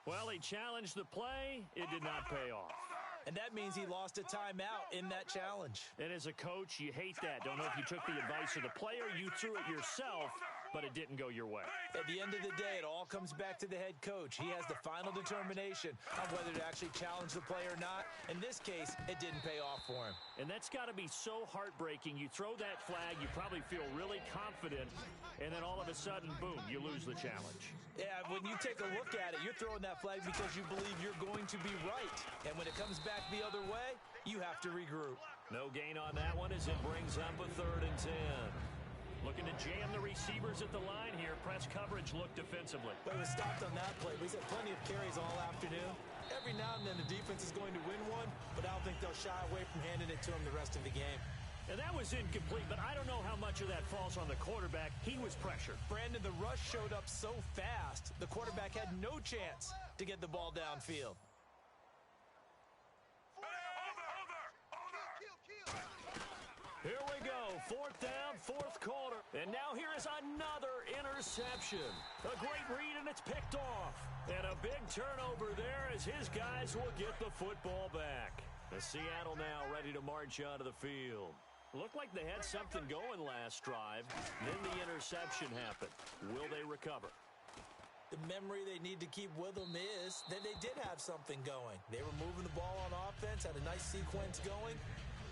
Well, he challenged the play. It did not pay off. And that means he lost a timeout in that challenge. And as a coach, you hate that. Don't know if you took the advice of the player, you threw it yourself, but it didn't go your way. At the end of the day, it all comes back to the head coach. He has the final determination on whether to actually challenge the play or not. In this case, it didn't pay off for him. And that's got to be so heartbreaking. You throw that flag, you probably feel really confident, and then all of a sudden, boom, you lose the challenge. Yeah, when you take a look at it, you're throwing that flag because you believe you're going to be right. And when it comes back the other way, you have to regroup. No gain on that one as it brings up a 3rd and 10. Looking to jam the receivers at the line here. Press coverage looked defensively. But he was stopped on that play. But he's had plenty of carries all afternoon. Every now and then the defense is going to win one, but I don't think they'll shy away from handing it to him the rest of the game. And that was incomplete, but I don't know how much of that falls on the quarterback. He was pressured. Brandon, the rush showed up so fast, the quarterback had no chance to get the ball downfield. Here we go, 4th down, 4th quarter. And now here is another interception. A great read, and it's picked off. And a big turnover there as his guys will get the football back. The Seattle now ready to march out of the field. Looked like they had something going last drive. Then the interception happened. Will they recover? The memory they need to keep with them is that they did have something going. They were moving the ball on offense, had a nice sequence going.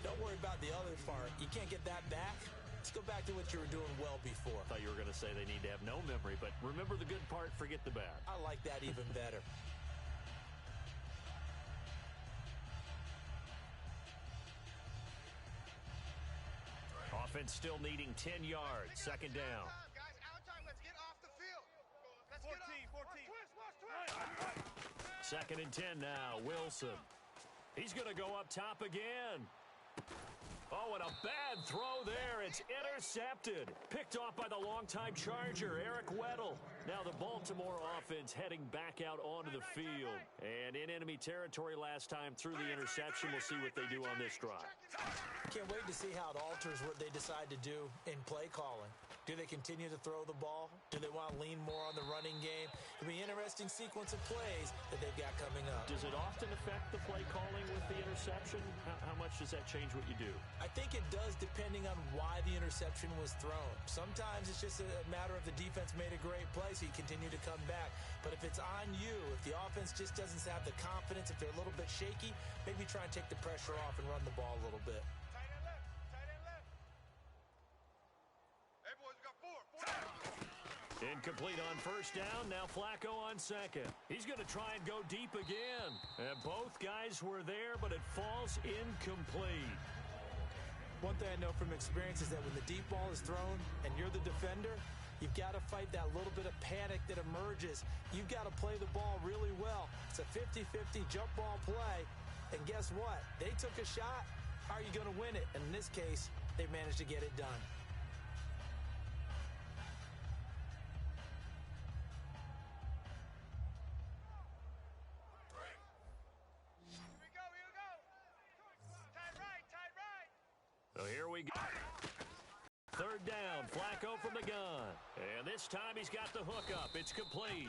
Don't worry about the other part. You can't get that back. Let's go back to what you were doing well before. I thought you were going to say they need to have no memory, but remember the good part, forget the bad. I like that even better. Offense still needing 10 yards. 2nd down. Guys, out time. Let's get off the field. Let's 14. Twist. 2nd and 10 now. Wilson. He's going to go up top again. Oh, and a bad throw there. It's intercepted. Picked off by the longtime Charger, Eric Weddle. Now the Baltimore offense heading back out onto the field. And in enemy territory last time through the interception. We'll see what they do on this drive. Can't wait to see how it alters what they decide to do in play calling. Do they continue to throw the ball? Do they want to lean more on the running game? It'll be an interesting sequence of plays that they've got coming up. Does it often affect the play calling with the interception? How much does that change what you do? I think it does depending on why the interception was thrown. Sometimes it's just a matter of the defense made a great play, so you continue to come back. But if it's on you, if the offense just doesn't have the confidence, if they're a little bit shaky, maybe try and take the pressure off and run the ball a little bit. Tight end left. Hey, boys, we got 4 down. Incomplete on first down. Now Flacco on 2nd. He's going to try and go deep again. And both guys were there, but it falls incomplete. One thing I know from experience is that when the deep ball is thrown and you're the defender, You've got to fight that little bit of panic that emerges. You've got to play the ball really well. It's a 50-50 jump ball play. And guess what? They took a shot. How are you going to win it? And in this case, they managed to get it done. So here we go. Third down, Flacco from the gun. And this time he's got the hookup. It's complete.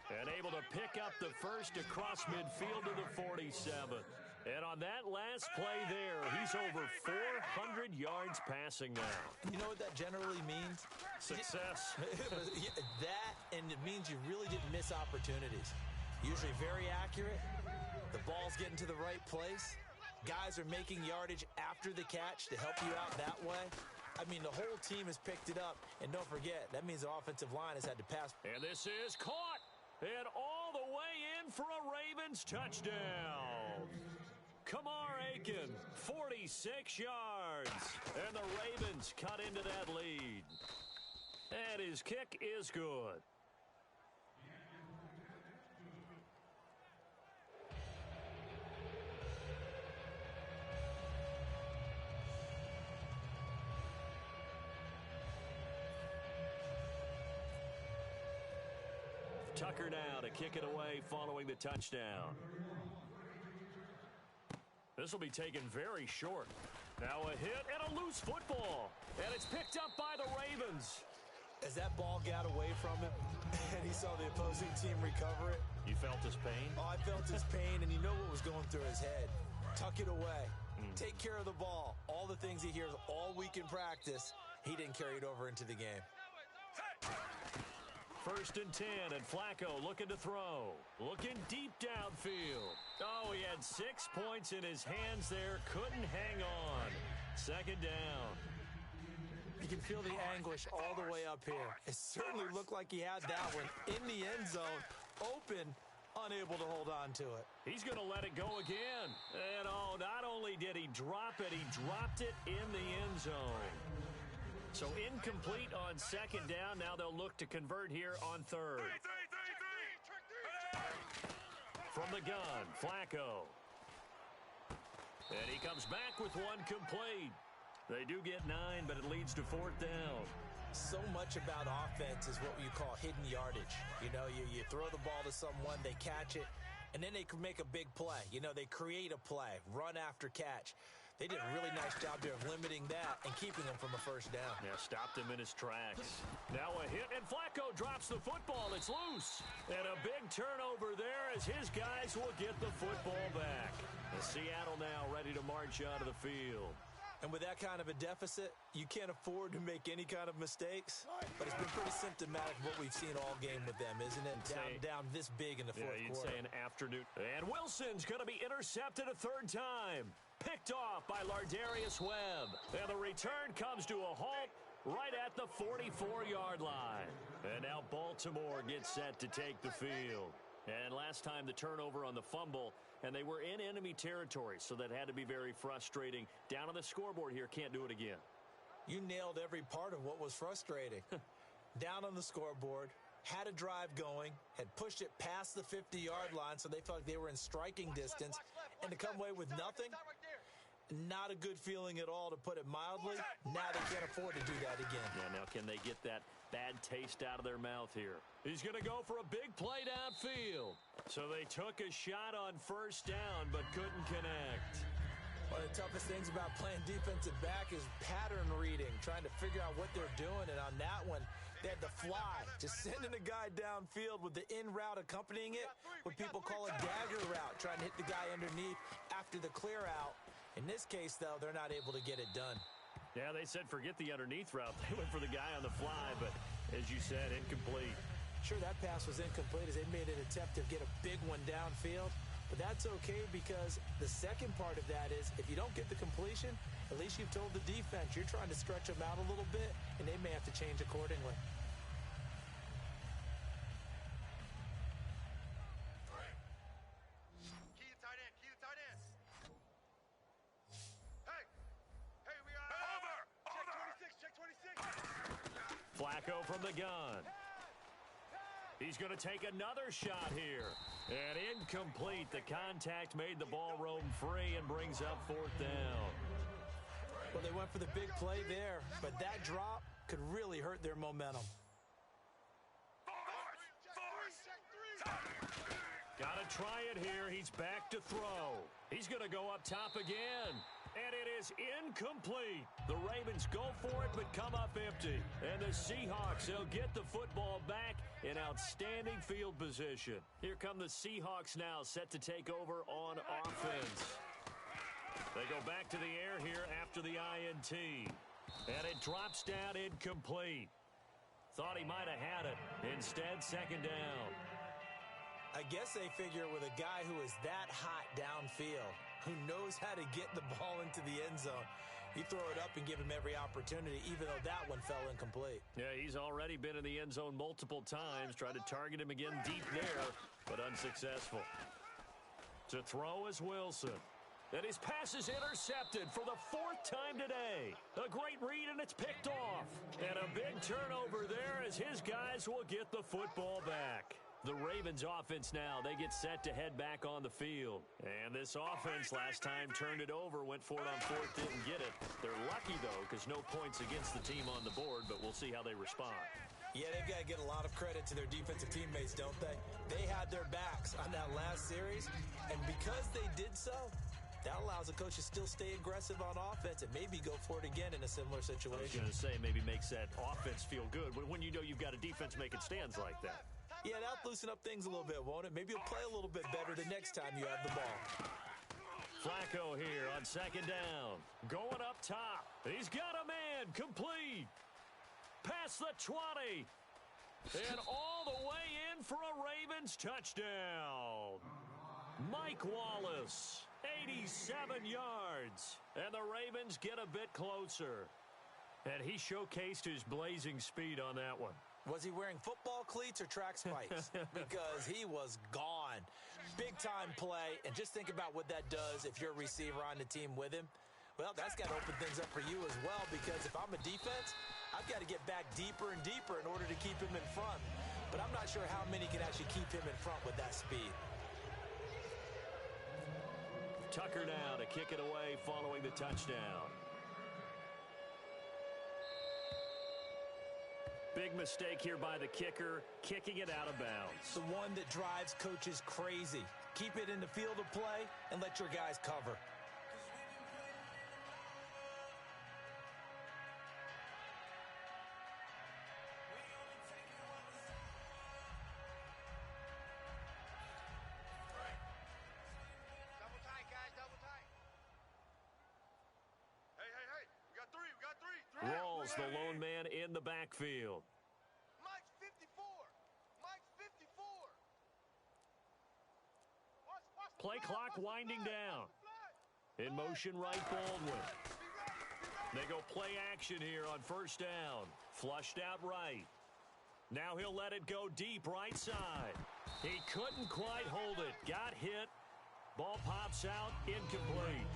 And able to pick up the first across midfield to the 47. And on that last play there, he's over 400 yards passing now. You know what that generally means? Success. That, and it means you really didn't miss opportunities. Usually very accurate. The ball's getting to the right place. Guys are making yardage after the catch to help you out that way. I mean, the whole team has picked it up. And don't forget, that means the offensive line has had to pass. And this is caught. And all the way in for a Ravens touchdown. Kamar Aiken, 46 yards. And the Ravens cut into that lead. And his kick is good. Tucker now to kick it away following the touchdown. This will be taken very short. Now a hit and a loose football. And it's picked up by the Ravens. As that ball got away from him and he saw the opposing team recover it. You felt his pain? Oh, I felt his pain, and you know what was going through his head. Tuck it away. Take care of the ball. All the things he hears all week in practice, he didn't carry it over into the game. First and 10, and Flacco looking to throw. Looking deep downfield. Oh, he had 6 points in his hands there. Couldn't hang on. Second down. You can feel the anguish all the way up here. It certainly looked like he had that one in the end zone, open, unable to hold on to it. He's going to let it go again. And, oh, not only did he drop it, he dropped it in the end zone. So incomplete on second down. Now they'll look to convert here on third. From the gun, Flacco. And he comes back with one complete. They do get 9, but it leads to fourth down. So much about offense is what you call hidden yardage. You know, you throw the ball to someone, they catch it, and then they can make a big play. You know, they create a play, run after catch. They did a really nice job there of limiting that and keeping him from a first down. Yeah, stopped him in his tracks. Now a hit, and Flacco drops the football. It's loose. And a big turnover there as his guys will get the football back. And Seattle now ready to march out of the field. And with that kind of a deficit, you can't afford to make any kind of mistakes. But it's been pretty symptomatic of what we've seen all game with them, isn't it? Down this big in the fourth you'd quarter. say an afternoon. And Wilson's going to be intercepted a third time. Picked off by Lardarius Webb. And the return comes to a halt right at the 44-yard line. And now Baltimore gets set to take the field. And last time the turnover on the fumble, and they were in enemy territory, so that had to be very frustrating. Down on the scoreboard here, can't do it again. You nailed every part of what was frustrating. Down on the scoreboard, had a drive going, had pushed it past the 50-yard line, so they felt like they were in striking distance, and to come away with nothing, not a good feeling at all, to put it mildly. Now they can't afford to do that again. Yeah, now can they get that bad taste out of their mouth here? He's going to go for a big play downfield. So they took a shot on first down, but couldn't connect. One of the toughest things about playing defensive back is pattern reading, trying to figure out what they're doing. And on that one, they had to fly, just sending a guy downfield with the in route accompanying it, what people call a dagger route, trying to hit the guy underneath after the clear out. In this case, though, they're not able to get it done. Yeah, they said forget the underneath route. They went for the guy on the fly, but as you said, incomplete. Sure, that pass was incomplete as they made an attempt to get a big one downfield. But that's okay, because the second part of that is if you don't get the completion, at least you've told the defense you're trying to stretch them out a little bit, and they may have to change accordingly. Flacco from the gun. He's going to take another shot here. And incomplete. The contact made the ball roam free and brings up fourth down. Well, they went for the big play there, but that drop could really hurt their momentum. Got to try it here. He's back to throw. He's going to go up top again. And it is incomplete. The Ravens go for it, but come up empty. And the Seahawks, they'll get the football back in outstanding field position. Here come the Seahawks now, set to take over on offense. They go back to the air here after the INT. And it drops down incomplete. Thought he might have had it. Instead, second down. I guess they figure with a guy who is that hot downfield, who knows how to get the ball into the end zone, you throw it up and give him every opportunity, even though that one fell incomplete. Yeah, he's already been in the end zone multiple times. Tried to target him again deep there, but unsuccessful. To throw is Wilson. And his pass is intercepted for the fourth time today. A great read, and it's picked off. And a big turnover there as his guys will get the football back. The Ravens offense now, they get set to head back on the field. And this offense last time turned it over, went for it on fourth, didn't get it. They're lucky, though, because no points against the team on the board, but we'll see how they respond. Yeah, they've got to get a lot of credit to their defensive teammates, don't they? They had their backs on that last series, and because they did so, that allows the coach to still stay aggressive on offense and maybe go for it again in a similar situation. I was going to say, maybe makes that offense feel good, but when you know you've got a defense making stands like that. Yeah, that'll loosen up things a little bit, won't it? Maybe you'll play a little bit better the next time you have the ball. Flacco here on second down. Going up top. He's got a man. Complete. Past the 20. And all the way in for a Ravens touchdown. Mike Wallace, 87 yards. And the Ravens get a bit closer. And he showcased his blazing speed on that one. Was he wearing football cleats or track spikes? Because he was gone. Big-time play, and just think about what that does if you're a receiver on the team with him. Well, that's got to open things up for you as well, because if I'm a defense, I've got to get back deeper and deeper in order to keep him in front. But I'm not sure how many can actually keep him in front with that speed. Tucker now to kick it away following the touchdown. Big mistake here by the kicker, kicking it out of bounds. The one that drives coaches crazy. Keep it in the field of play and let your guys cover. Double tight, guys, double tight. Hey, we got three. Rawls, the lone man in the backfield. Mike's 54. Mike's 54. Watch Play clock winding down. In motion, right Baldwin. They go play action here on first down. Flushed out right. Now he'll let it go deep right side. He couldn't quite hold it. Got hit. Ball pops out. Incomplete.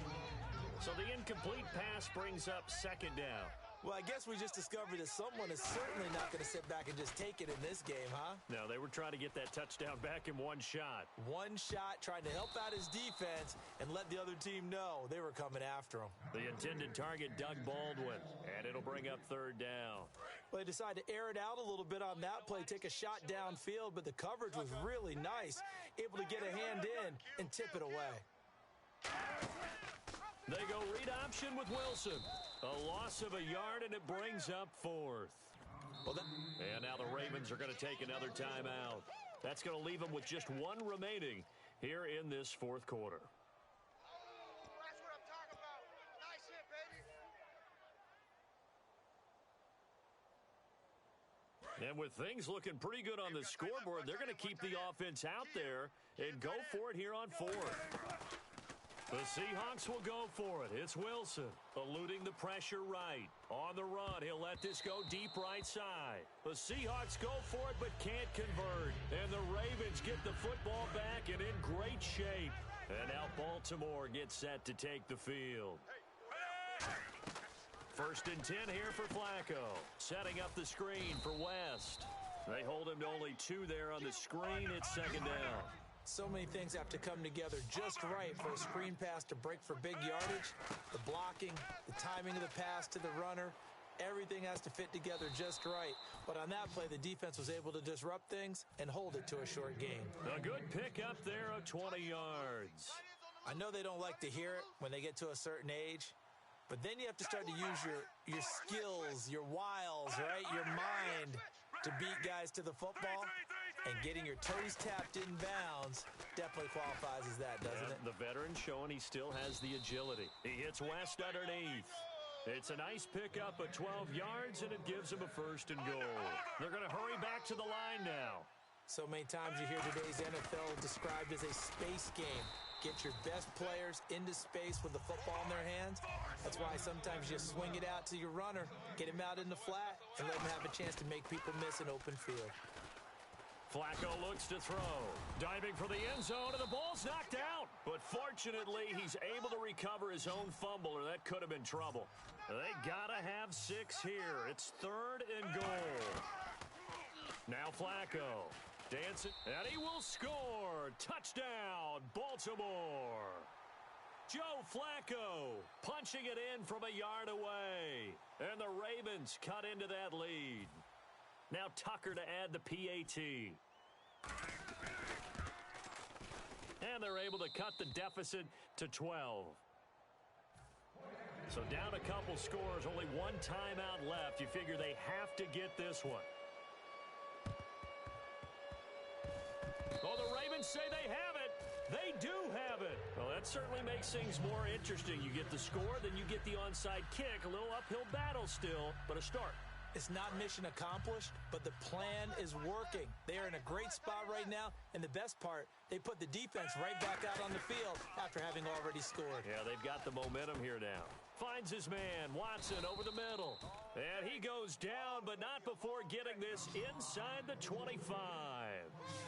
So the incomplete pass brings up second down. Well, I guess we just discovered that someone is certainly not going to sit back and just take it in this game, huh? No, they were trying to get that touchdown back in one shot. One shot, trying to help out his defense and let the other team know they were coming after him. The intended target, Doug Baldwin, and it'll bring up third down. Well, they decided to air it out a little bit on that play, take a shot downfield, but the coverage was really nice, able to get a hand in and tip it away. They go read option with Wilson. A loss of a yard, and it brings up fourth. And now the Ravens are going to take another timeout. That's going to leave them with just one remaining here in this fourth quarter. That's what I'm talking about. Nice hit, baby. And with things looking pretty good on the scoreboard, they're going to keep the offense out there and go for it here on fourth. The Seahawks will go for it. It's Wilson eluding the pressure right. On the run, he'll let this go deep right side. The Seahawks go for it but can't convert. And the Ravens get the football back and in great shape. And now Baltimore gets set to take the field. First and 10 here for Flacco. Setting up the screen for West. They hold him to only 2 there on the screen. It's second down. So many things have to come together just right for a screen pass to break for big yardage. The blocking, the timing of the pass to the runner, everything has to fit together just right. But on that play, the defense was able to disrupt things and hold it to a short gain. A good pickup there of 20 yards. I know they don't like to hear it when they get to a certain age, but then you have to start to use your skills, your wiles, right? Your mind to beat guys to the football. And getting your toes tapped in bounds definitely qualifies as that, doesn't it? The veteran showing he still has the agility. He hits West underneath. It's a nice pickup of 12 yards, and it gives him a first and goal. They're going to hurry back to the line now. So many times you hear today's NFL described as a space game. Get your best players into space with the football in their hands. That's why sometimes you swing it out to your runner, get him out in the flat, and let him have a chance to make people miss an open field. Flacco looks to throw. Diving for the end zone, and the ball's knocked out. But fortunately, he's able to recover his own fumble, or that could have been trouble. They got to have 6 here. It's third and goal. Now Flacco. Dancing, and he will score. Touchdown, Baltimore. Joe Flacco punching it in from a yard away. And the Ravens cut into that lead. Now Tucker to add the PAT. And they're able to cut the deficit to 12. So down a couple scores, only one timeout left. You figure they have to get this one. Oh, the Ravens say they have it. They do have it. Well, that certainly makes things more interesting. You get the score, then you get the onside kick. A little uphill battle still, but a start. It's not mission accomplished, but the plan is working. They are in a great spot right now, and the best part, they put the defense right back out on the field after having already scored. Yeah, they've got the momentum here now. Finds his man, Watson, over the middle. And he goes down, but not before getting this inside the 25.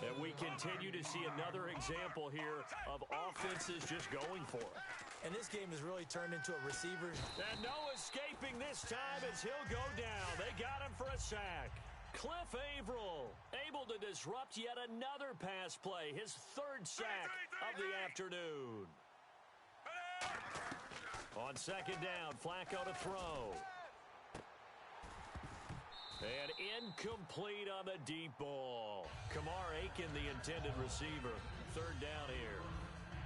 And we continue to see another example here of offenses just going for it. And this game has really turned into a receiver. And no escaping this time as he'll go down. They got him for a sack. Cliff Averill able to disrupt yet another pass play. His third sack of the afternoon. On second down, Flacco to throw. And incomplete on the deep ball. Kamar Aiken, the intended receiver. Third down here.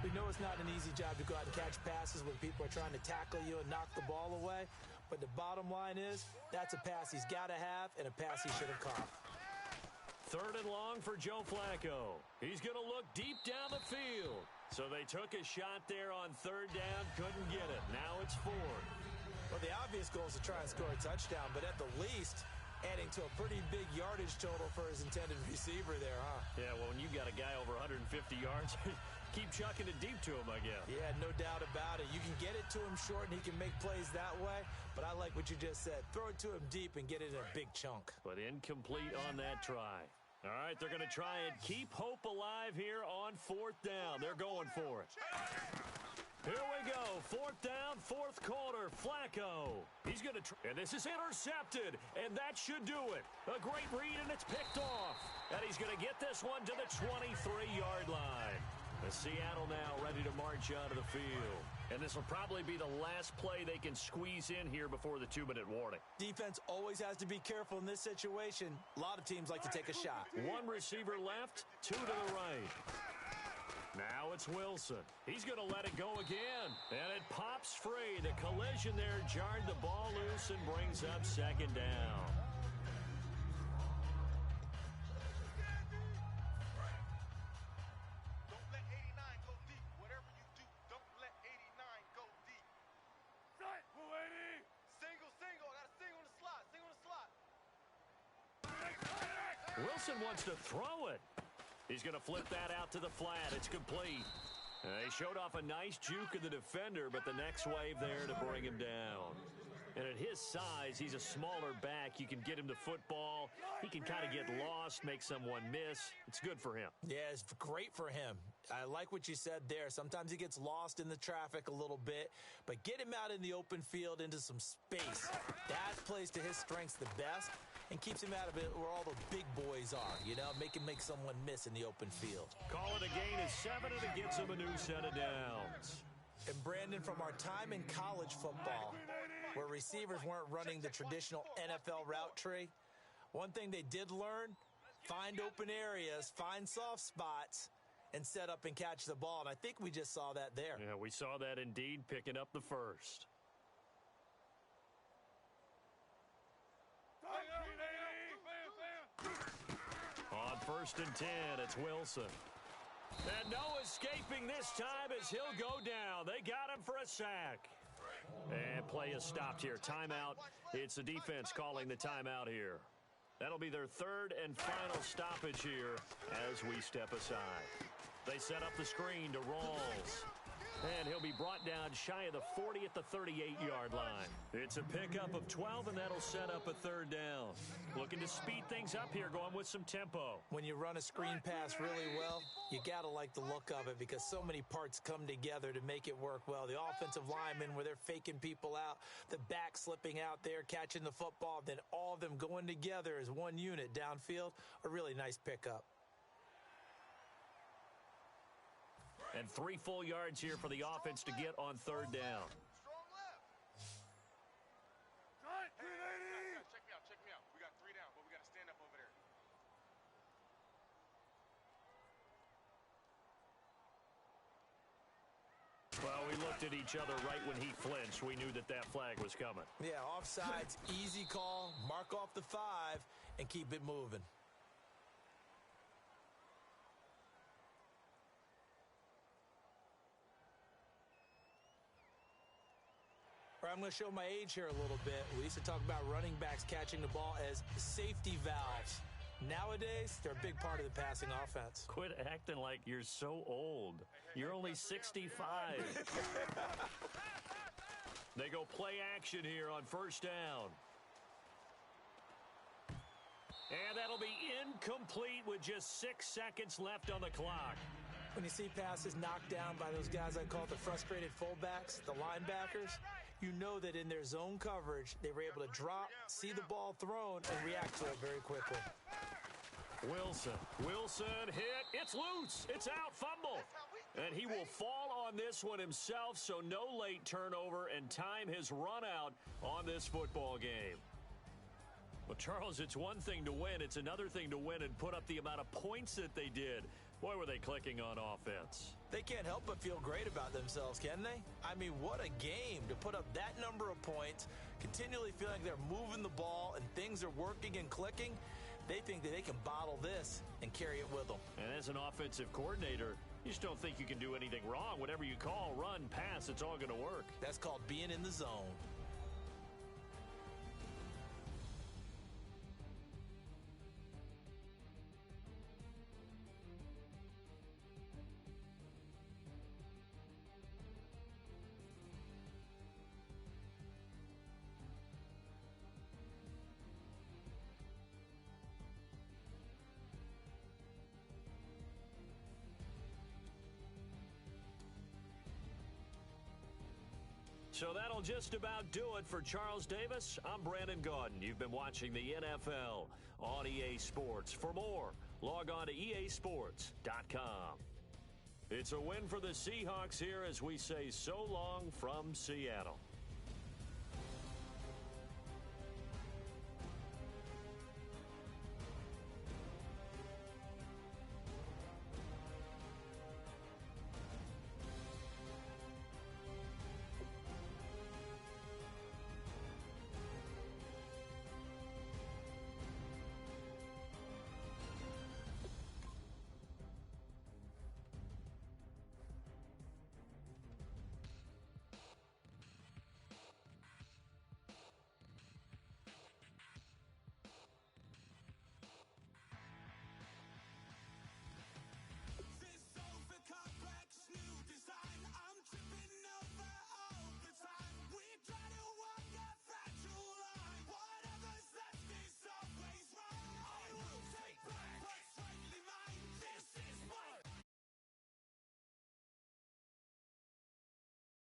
We know it's not an easy job to go out and catch passes when people are trying to tackle you and knock the ball away. But the bottom line is, that's a pass he's got to have and a pass he should have caught. Third and long for Joe Flacco. He's going to look deep down the field. So they took a shot there on third down, couldn't get it. Now it's fourth. Well, the obvious goal is to try and score a touchdown, but at the least, adding to a pretty big yardage total for his intended receiver there, huh? Yeah, well, when you got a guy over 150 yards, keep chucking it deep to him, I guess. Yeah, no doubt about it. You can get it to him short, and he can make plays that way, but I like what you just said. Throw it to him deep and get it in a big chunk. But incomplete on that try. All right, they're going to try and keep hope alive here on fourth down. They're going for it. Here we go. Fourth down, fourth quarter. Flacco. He's going to try. And this is intercepted. And that should do it. A great read, and it's picked off. And he's going to get this one to the 23-yard line. The Seattle now ready to march out of the field. And this will probably be the last play they can squeeze in here before the 2-minute warning. Defense always has to be careful in this situation. A lot of teams like to take a shot. One receiver left, two to the right. Now it's Wilson. He's going to let it go again. And it pops free. The collision there jarred the ball loose and brings up second down. Wilson wants to throw it. He's going to flip that out to the flat. It's complete. They showed off a nice juke of the defender, but the next wave there to bring him down. And at his size, he's a smaller back. You can get him the football. He can kind of get lost, make someone miss. It's good for him. Yeah, it's great for him. I like what you said there. Sometimes he gets lost in the traffic a little bit, but get him out in the open field into some space. That plays to his strengths the best and keeps him out of it where all the big boys are, make him make someone miss in the open field. Call it a gain of 7, and it gets him a new set of downs. And Brandon, from our time in college football, where receivers weren't running the traditional NFL route tree, one thing they did learn, find open areas, find soft spots, and set up and catch the ball. And I think we just saw that there. Yeah, we saw that indeed, picking up the first. On 1st and 10, it's Wilson. And no escaping this time as he'll go down. They got him for a sack. And play is stopped here. Timeout. It's the defense calling the timeout here. That'll be their 3rd and final stoppage here as we step aside. They set up the screen to Rawls. And he'll be brought down shy of the 40 at the 38-yard line. It's a pickup of 12, and that'll set up a 3rd down. Looking to speed things up here, going with some tempo. When you run a screen pass really well, you got to like the look of it because so many parts come together to make it work well. The offensive linemen, where they're faking people out, the back slipping out there, catching the football, then all of them going together as one unit downfield, a really nice pickup. And 3 full yards here for the offense to get on 3rd down. Strong left. Check me out. We got 3 down, but we got to stand up over there. Well, we looked at each other right when he flinched. We knew that flag was coming. Yeah, offsides, easy call, mark off the 5, and keep it moving. I'm going to show my age here a little bit. We used to talk about running backs catching the ball as safety valves. Nowadays, they're a big part of the passing offense. Quit acting like you're so old. You're only 65. They go play action here on 1st down. And that'll be incomplete with just 6 seconds left on the clock. When you see passes knocked down by those guys I call the frustrated fullbacks, the linebackers, you know that in their zone coverage, they were able to drop, see the ball thrown, and react to it very quickly. Wilson hit. It's loose. It's out. Fumble. And he will fall on this one himself, so no late turnover, and time has run out on this football game. Well, Charles, it's one thing to win. It's another thing to win and put up the amount of points that they did. Boy, were they clicking on offense. They can't help but feel great about themselves, can they? I mean, what a game to put up that number of points, continually feeling like they're moving the ball and things are working and clicking. They think that they can bottle this and carry it with them. And as an offensive coordinator, you just don't think you can do anything wrong. Whatever you call, run, pass, it's all going to work. That's called being in the zone. So that'll just about do it for Charles Davis. I'm Brandon Gaudin. You've been watching the NFL on EA Sports. For more, log on to easports.com. It's a win for the Seahawks here as we say so long from Seattle.